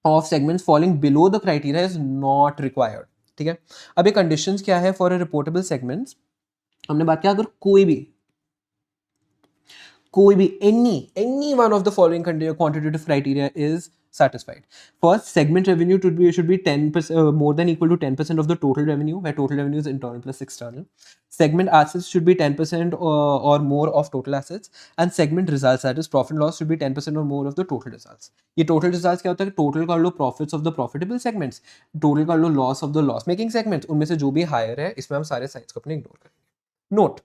S1: of segments falling below the criteria is not required। ठीक है, अब ये conditions क्या है for a reportable segments? हमने बात किया अगर कोई भी any one of the following quantitative criteria is satisfied. First, segment revenue should be 10% more than equal to 10% of the total revenue, where total revenue is internal plus external. Segment assets should be 10% or more of total assets, and segment results, that is profit and loss, should be 10% or more of the total results. ये total results क्या होता है, total कर लो profits of the profitable segments, total कर लो loss of the loss making segments, उनमें से जो भी higher है, इसमें हम सारे signs को अपने ignore करेंगे। Note,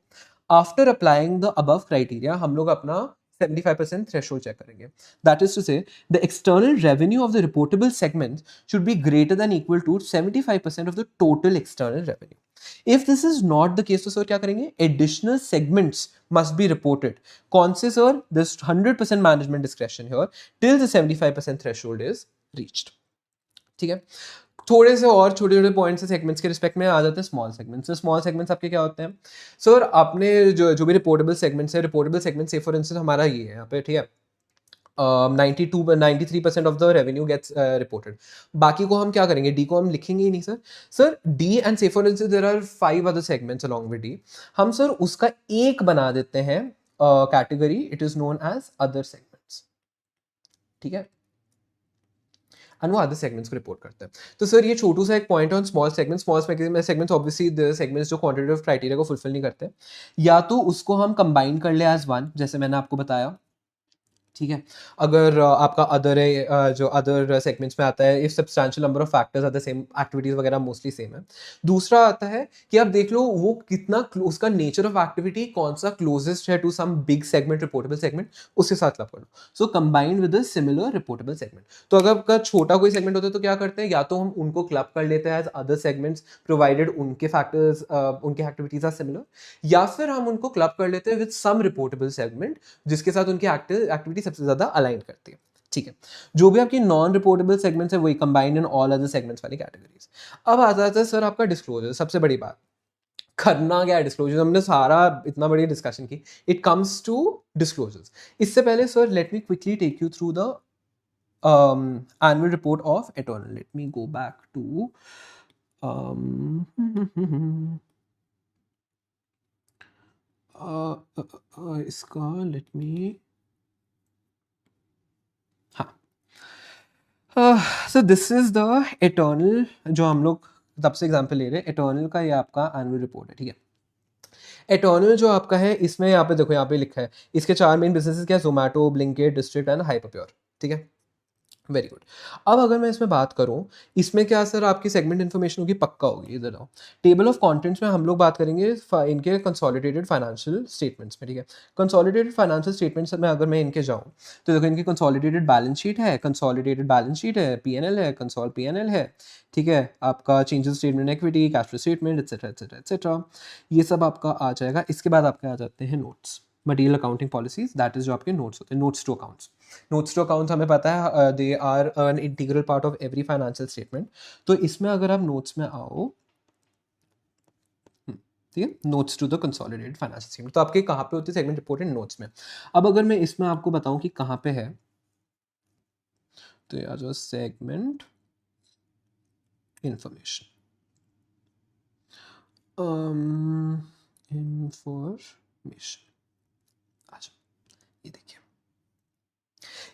S1: after applying the above criteria, हम लोग अपना 75% threshold check करेंगे। That is to say, the external revenue of the reportable segments should be greater than equal to 75% of the total external revenue. If this is not the case, तो सर क्या करेंगे, additional segments must be reported। कौन से sir, there's 100% management discretion here till the 75% threshold is reached। ठीक है, थोड़े से और छोटे छोटे पॉइंट्स सेगमेंट्स के रिस्पेक्ट में आ जाते हैं स्मॉल सेगमेंट्स। स्मॉल सेगमेंट्स आपके क्या होते हैं सर, आपने जो भी रिपोर्टेबल सेगमेंट्स है, रिपोर्टेबल सेगमेंट से फॉर इंस्टेंस हमारा ये है यहाँ पे, ठीक है, 93% of the revenue gets reported. बाकी को हम क्या करेंगे, डी को हम लिखेंगे ही नहीं सर। सर डी एंड से for instance there are 5 other segments along with D, हम सर उसका एक बना देते हैं category, it is known as other segments. ठीक है, एंड वो अदर सेगमेंट्स को रिपोर्ट करते हैं। तो सर ये छोटू सा एक point on small segments. Small segments obviously the segments जो क्वांटिटेटिव क्राइटेरिया को फुलफिल नहीं करते, या तो उसको हम कंबाइन कर ले एज वन, जैसे मैंने आपको बताया। ठीक है, अगर आपका अदर है, जो अदर सेगमेंट्स में आता है, if substantial number of factors are the same, activities वगैरह मोस्टली सेम है। दूसरा आता है कि आप देख लो वो कितना उसका नेचर ऑफ एक्टिविटी कौन सा क्लोजेस्ट है to some big segment, reportable segment, उसके साथ क्लब कर लो। So combined with a similar reportable segment. तो अगर आपका छोटा कोई सेगमेंट होता है तो क्या करते हैं, या तो हम उनको क्लब कर लेते हैं एज अदर सेगमेंट्स प्रोवाइडेड उनके फैक्टर्स, उनके एक्टिविटीज आर सिमिलर, या फिर हम उनको क्लब कर लेते हैं विद सम रिपोर्टेबल सेगमेंट जिसके साथ उनकी एक्टिविटी सबसे ज्यादा अलाइन करती है। ठीक है, जो भी आपकी नॉन रिपोर्टेबल सेगमेंट्स है वही combined in all other segments वाली कैटेगरीज। अब आ जाता है सर आपका डिस्क्लोजर। सबसे बड़ी बात, करना क्या है डिस्क्लोजर, हमने सारा इतना बड़ी डिस्कशन की, इट कम्स टू डिस्क्लोजर्स। इससे पहले sir let me quickly take you through the annual report of Eternal। let me go back to इसका let me, so this is the eternal, जो हम लोग तब से एग्जाम्पल ले रहे हैं, एटर्नल का ये आपका एनुअल रिपोर्ट है। ठीक है, एटर्नल जो आपका है, इसमें यहाँ पे देखो, यहाँ पे लिखा है इसके 4 मेन बिजनेसेस क्या है, Zomato, Blinkit, district and Hyperpure. ठीक है, वेरी गुड। अब अगर मैं इसमें बात करूं, इसमें क्या सर आपकी सेगमेंट इन्फॉर्मेशन होगी, पक्का होगी। इधर आओ, टेबल ऑफ कंटेंट्स में हम लोग बात करेंगे इनके कंसोलिडेटेड फाइनेंशियल स्टेटमेंट्स में। ठीक है, कंसोलिडेटेड फाइनेंशियल स्टेटमेंट्स में अगर मैं इनके जाऊं तो देखो, इनकी कंसोलिडेटेड बैलेंस शीट है, कंसोलिडेटेड बैलेंस शीट है, पीएनएल है, कंसोल पीएनएल है। ठीक है, आपका changes statement, equity, cash flow statement, etcetera etcetera etcetera, ये सब आपका आ जाएगा। इसके बाद आपके आ जाते हैं notes, material accounting policies, that is जो आपके नोट्स होते हैं, notes to accounts. Notes to accounts हमें पता है they are an integral part of every financial statement. तो इसमें अगर आप नोट्स में आओ, ठीक है, notes to the consolidated financial statement, तो आपके कहाँ पे होती है सेगमेंट रिपोर्टेड, नोट्स में। अब अगर मैं इसमें आपको बताऊं कि कहाँ पे है, तो आ जाओ सेगमेंट इंफॉर्मेशन, इंफॉर्मेशन आ जाओ, ये देखिए,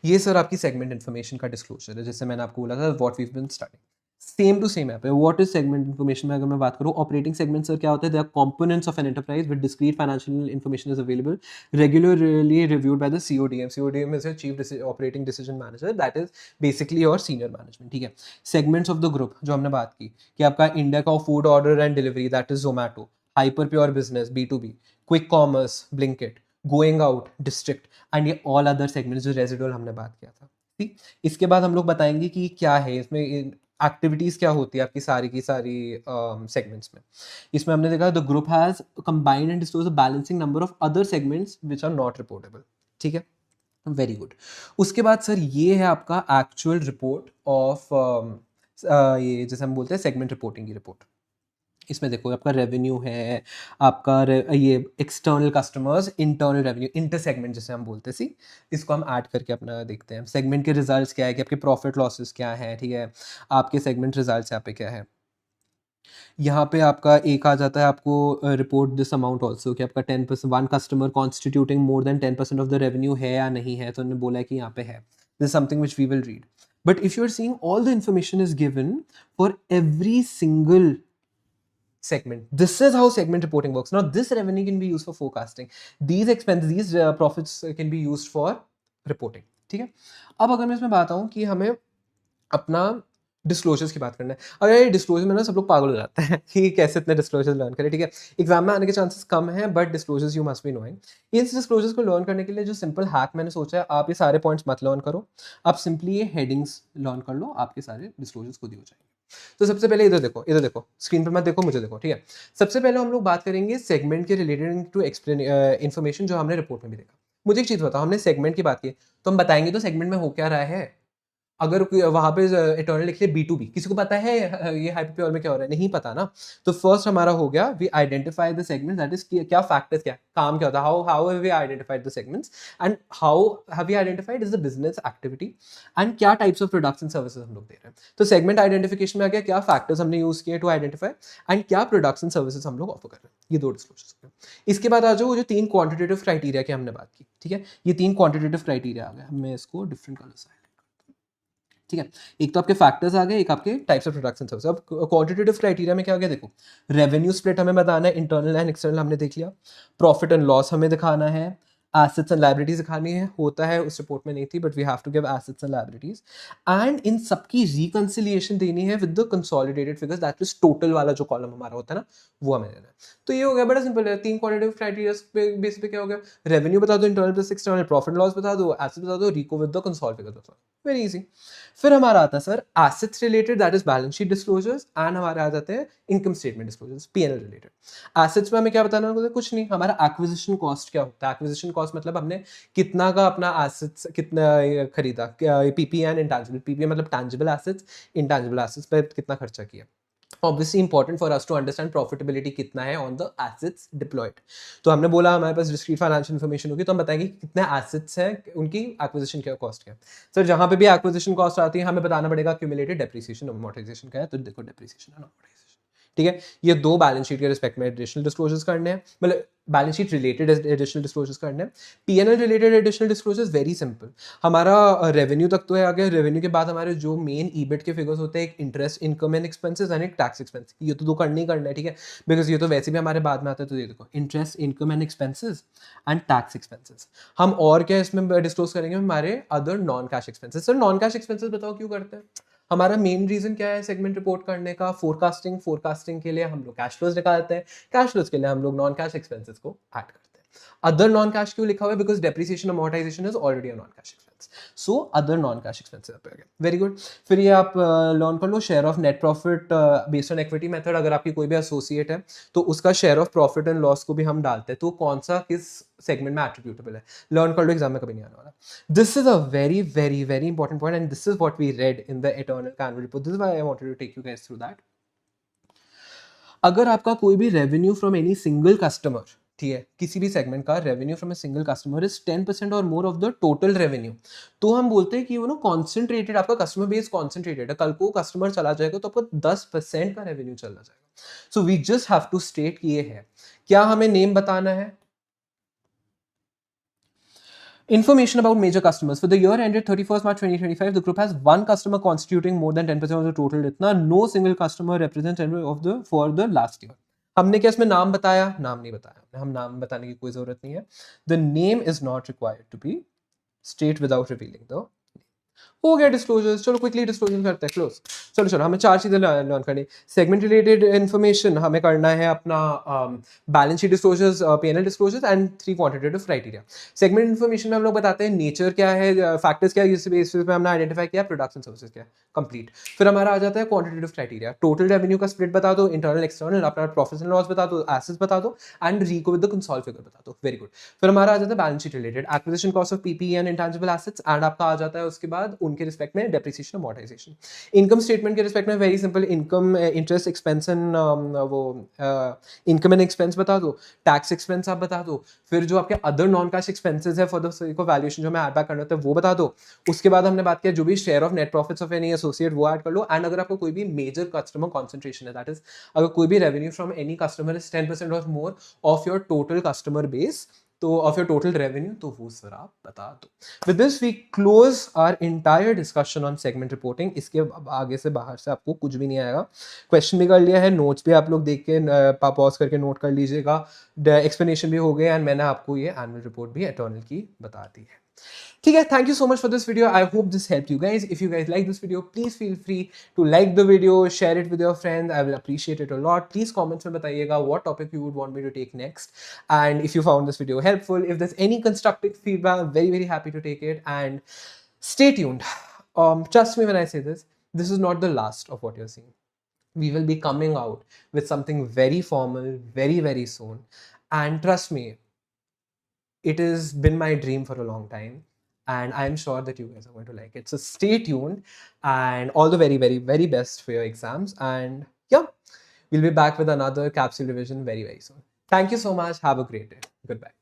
S1: ये सर आपकी सेगमेंट इन्फॉर्मेशन का डिस्क्लोजर है, जैसे मैंने आपको बोला था what we been starting, same to same है पे। व्हाट इज सेगमेंट इन्फॉर्मेशन में अगर मैं बात करूं, ऑपरेटिंग सेगमेंट सर क्या होता है, they are components of an enterprise with discrete financial information is available, regularly reviewed by the CODM. CODM is a chief operating decision manager, that is basically your senior management, ठीक है। सेगमेंट्स ऑफ द ग्रुप जो हमने बात की कि आपका इंडिया का food order and delivery, that is Zomato, hyper pure business B2B, quick commerce Blinkit, going out district, and ये ऑल अदर सेगमेंट्स जो रेजिडुअल हमने बात किया था, ठीक। इसके बाद हम लोग बताएंगे कि क्या है इसमें, एक्टिविटीज क्या होती है आपकी सारी की सारी सेगमेंट्स में। इसमें हमने देखा the group has combined and disclose a balancing number of other segments which are not reportable, ठीक है, वेरी गुड। उसके बाद सर ये है आपका एक्चुअल रिपोर्ट ऑफ ये जैसे हम बोलते हैं सेगमेंट रिपोर्टिंग की रिपोर्ट। इसमें देखो आपका रेवेन्यू है, आपका ये external customers, internal revenue, inter segment जिसे हम बोलते हैं, सी इसको हम ऐड करके अपना देखते हैं। सेगमेंट के रिजल्ट्स क्या है कि आपके प्रॉफिट लॉसेस क्या है, ठीक है, आपके सेगमेंट रिजल्ट्स यहाँ पे क्या है। यहाँ पे आपका एक आ जाता है आपको रिपोर्ट दिस अमाउंट ऑल्सो कि आपका 10% one customer constituting more than 10% of the revenue है या नहीं है, तो उन्होंने बोला है कि यहाँ पे है, this something which we will read. But if you are seeing all the information is given for every single segment. This is how segment reporting works. Now, this revenue can be used for forecasting. These expenses, these profits can be used for reporting. ठीक है। अब अगर मैं इसमें बात आऊँ कि हमें अपना डिस्क्लोजर्स की बात करना है, अगर ये डिस्क्लोजर में ना सब लोग पागल हो जाते हैं कि कैसे इतने डिस्क्लोजर्स लर्न करें, ठीक है। एग्जाम में आने के चांसेस कम है, but disclosures you must be knowing. इस डिस्क्लोजर्स को लर्न करने के लिए जो सिंपल हैक मैंने सोचा है, आप ये सारे पॉइंट्स मत लर्न करो, आप सिंपली ये हेडिंग्स लर्न कर लो, आपके सारे डिस्क्लोजर्स खुद ही हो जाएंगे। तो सबसे पहले इधर देखो, इधर देखो, स्क्रीन पर मत देखो, मुझे देखो, ठीक है। सबसे पहले हम लोग बात करेंगे सेगमेंट के रिलेटेड टू एक्सप्लेन इन्फॉर्मेशन जो हमने रिपोर्ट में भी देखा। मुझे एक चीज बताओ, हमने सेगमेंट की बात की तो हम बताएंगे तो सेगमेंट में हो क्या रहा है। अगर वहां पे इटर्नल लिख लिया B2B, किसी को पता है ये हाइपरप्योर में क्या हो रहा है, नहीं पता ना। तो फर्स्ट हमारा हो गया we identify the segment, that is क्या फैक्टर्स, क्या काम क्या होता है, how have we identified the segments and how have we identified is the business activity and क्या types of products and services हम लोग दे रहे हैं। तो सेगमेंट आइडेंटिफिकेशन में आ गया क्या फैक्टर्स हमने यूज किए टू आइडेंटिफाई एंड क्या प्रोडक्ट्स एंड सर्विसेज हम लोग ऑफर कर रहे हैं, ये दो डिस्क्लोजर्स। इसके बाद आ जाओ जो 3 क्वांटिटेटिव क्राइटेरिया की हमने बात की, ठीक है, ये 3 क्वांटिटेटिव क्राइटेरिया आ गए, मैं इसको डिफरेंट कलर से, ठीक है। एक तो आपके फैक्टर्स आ गए, एक आपके types of products and service. अब क्वांटिटेटिव क्राइटेरिया में क्या आ गया, देखो रेवेन्यू स्प्लिट हमें बताना है, इंटरनल एंड एक्सटर्नल हमने देख लिया, प्रॉफिट एंड लॉस हमें दिखाना है, एसेट्स एंड लायबिलिटीज दिखानी है, होता है उस रिपोर्ट में नहीं थी but we have to give assets and liabilities, and इन सबकी रिकंसिलिएशन देनी है with the consolidated figures, that is total वाला जो कॉलम हमारा होता है ना, वो हमें देना है। तो ये हो गया, बड़ा सिंपल है। 3 क्वांटिटेटिव क्राइटेरिया पे बेस पे क्या हो गया, रेवेन्यू बता दो, internal plus external, profit loss बता दो, एसेट्स बता दो, रिको विद द कंसोल फिगर बता दो, वेरी इजी। फिर हमारा आता है sir assets related, that is balance sheet disclosures, and हमारे आ जाते हैं income statement disclosures, P&L related. Assets में हमें क्या बताना होता है, कुछ नहीं, हमारा एक्विजिशन कॉस्ट क्या होता है। एक्विजिशन कॉस्ट मतलब हमने कितना का अपना एसेट्स कितना खरीदा, पीपी एंड इंटेंजिबल, पीपी मतलब टैंजिबल एसेट्स, इंटेंजिबल एसेट्स पे कितना खर्चा किया। Obviously important for us to understand profitability कितना है ऑन द एसेट्स डिप्लॉयड। तो हमने बोला हमारे पास डिस्क्रीट फाइनेंशियल इन्फॉर्मेशन होगी तो हम बताएंगे कितने एसेट्स हैं, उनकी एक्विजिशन क्या कॉस्ट क्या है। सर जहां पे भी एक्विजिशन कॉस्ट आती है हमें बताना पड़ेगा क्यूमुलेटेड डेप्रिसिएशन अमोर्टाइजेशन क्या है, तो देखो डेप्रिसिएशन एंड अमोर्टाइजेशन, ठीक है। ये 2 बैलेंस शीट के रिस्पेक्ट में एडिशनल डिस्क्लोजर्स करने हैं, मतलब balance sheet related additional disclosures करने हैं। P&L related additional disclosures very simple, हमारा रेवेन्यू तक तो है, आगे रेवेन्यू के बाद हमारे जो मेन ईबिट के फिगर्स होते हैं, एक interest income and expenses and एक टैक्स एक्सपेंस, ये तो 2 करना ही करना है, ठीक है, बिकॉज ये तो वैसे भी हमारे बाद में आता है। तो ये देखो interest income and expenses and tax expenses. हम और क्या इसमें डिस्क्लोज करेंगे, हमारे other non cash expenses. Sir non cash expenses बताओ क्यों करते हैं, हमारा मेन रीजन क्या है सेगमेंट रिपोर्ट करने का, फोरकास्टिंग के लिए हम लोग कैश फ्लोज निकालते हैं, कैश फ्लोज के लिए हम लोग नॉन कैश एक्सपेंसेस को ऐड करते हैं। अदर नॉन कैश क्यों लिखा हुआ है, because depreciation amortisation is already a non cash expense, so other non cash expenses पे गए, वेरी गुड। फिर ये आप लर्न कर लो share of net profit based on equity method, अगर आपकी कोई भी एसोसिएट है तो उसका share of profit and loss को भी हम डालते हैं, तो कौन सा किस सेगमेंट में एट्रीब्यूटेबल है, लर्न कर लो, एग्जाम में कभी नहीं आने वाला। This is a very very very important point and this is what we read in the Eternal annual report, this is why I wanted to take you guys through that. अगर आपका कोई भी revenue from any single customer ठीक है, किसी भी सेगमेंट का revenue from a single customer is 10% और more of the total revenue, तो हम बोलते हैं कि वो ना कॉन्सेंट्रेटेड, आपका कस्टमर बेस कॉन्सेंट्रेटेड है, कल को कस्टमर चला जाएगा तो आपको 10% का रेवेन्यू चला जाएगा। So we just have to state कि ये है। क्या हमें नेम बताना है? Information about major customers. For the year ended 31st March 2025, the group has one customer constituting more than 10% of the total. इतना no single customer represents any of the for the last year. हमने क्या इसमें नाम बताया? नाम नहीं बताया, हम नाम बताने की कोई जरूरत नहीं है. The name is not required to be stated without revealing the. हो गया डिस्क्लोजर्स, चलो क्विकली डिस्क्लोजर करते हैं, क्लोज। चलो चलो, हमें 4 चीज़ें लर्न करनी। सेगमेंट रिलेटेड इन्फॉर्मेशन हमें करना है अपना balance sheet disclosures, P&L disclosures and 3 quantitative criteria. Segment information में हम लोग बताते हैं नेचर क्या है, फैक्टर्स क्या है, इस बेसिस पे हमने आइडेंटिफाई किया, प्रोडक्ट्स एंड सर्विसेज क्या है, कंप्लीट। फिर हमारा आ जाता है क्वांटिटेटिव क्राइटेरिया, टोटल रेवेन्यू का स्प्लिट बता दो, इंटरनल एक्सटर्नल, अपना प्रॉफिट एंड लॉस बता दो, एसेट्स बता दो and reco with the consol figure बता दो। Very good. फिर हमारा आ जाता है balance sheet related, acquisition cost of PP and intangible assets, and आपका आ जाता है उसके बाद उनके रिस्पेक्ट में डेप्रिसिएशन अमोर्टाइजेशन। इनकम स्टेटमेंट के रिस्पेक्ट में very simple, income, interest expense and वो इनकम एंड एक्सपेंस बता दो, टैक्स एक्सपेंस आप बता दो, फिर जो आपके अदर नॉन कैश एक्सपेंसेस है for the sake of valuation जो हमें ऐड बैक करना होता है वो बता दो। उसके बाद हमने बात किया जो भी share of net profits of any associate वो ऐड कर लो। एंड अगर आपको कोई भी मेजर कस्टमर कॉन्सेंट्रेशन है, दैट इज अगर कोई भी revenue from any customer is 10% और more of your total customer base, तो ऑफ योर टोटल रेवेन्यू, तो वो सर आप बता दो। With this we close our entire discussion on segment reporting. इसके आगे से बाहर से आपको कुछ भी नहीं आएगा। क्वेश्चन भी कर लिया है, नोट्स भी आप लोग देख के पॉज करके नोट कर लीजिएगा, एक्सप्लेनेशन भी हो गए एंड मैंने आपको ये एनुअल रिपोर्ट भी एटर्नल की बता दी है। ठीक है, thank you so much for this video. I hope this help you guys. If you guys like this video, please feel free to like the video, share it with your friends, I will appreciate it a lot. Please comments में बताइएगा what topic you would want me to take next, and if you found this video helpful, if there's any constructive feedback, very happy to take it, and stay tuned. Trust me when I say this is not the last of what you're seeing. We will be coming out with something very formal very soon, and trust me, it has been my dream for a long time, and I'm sure that you guys are going to like it. So stay tuned, and all the very best for your exams. And yeah, we'll be back with another capsule revision very soon. Thank you so much. Have a great day. Goodbye.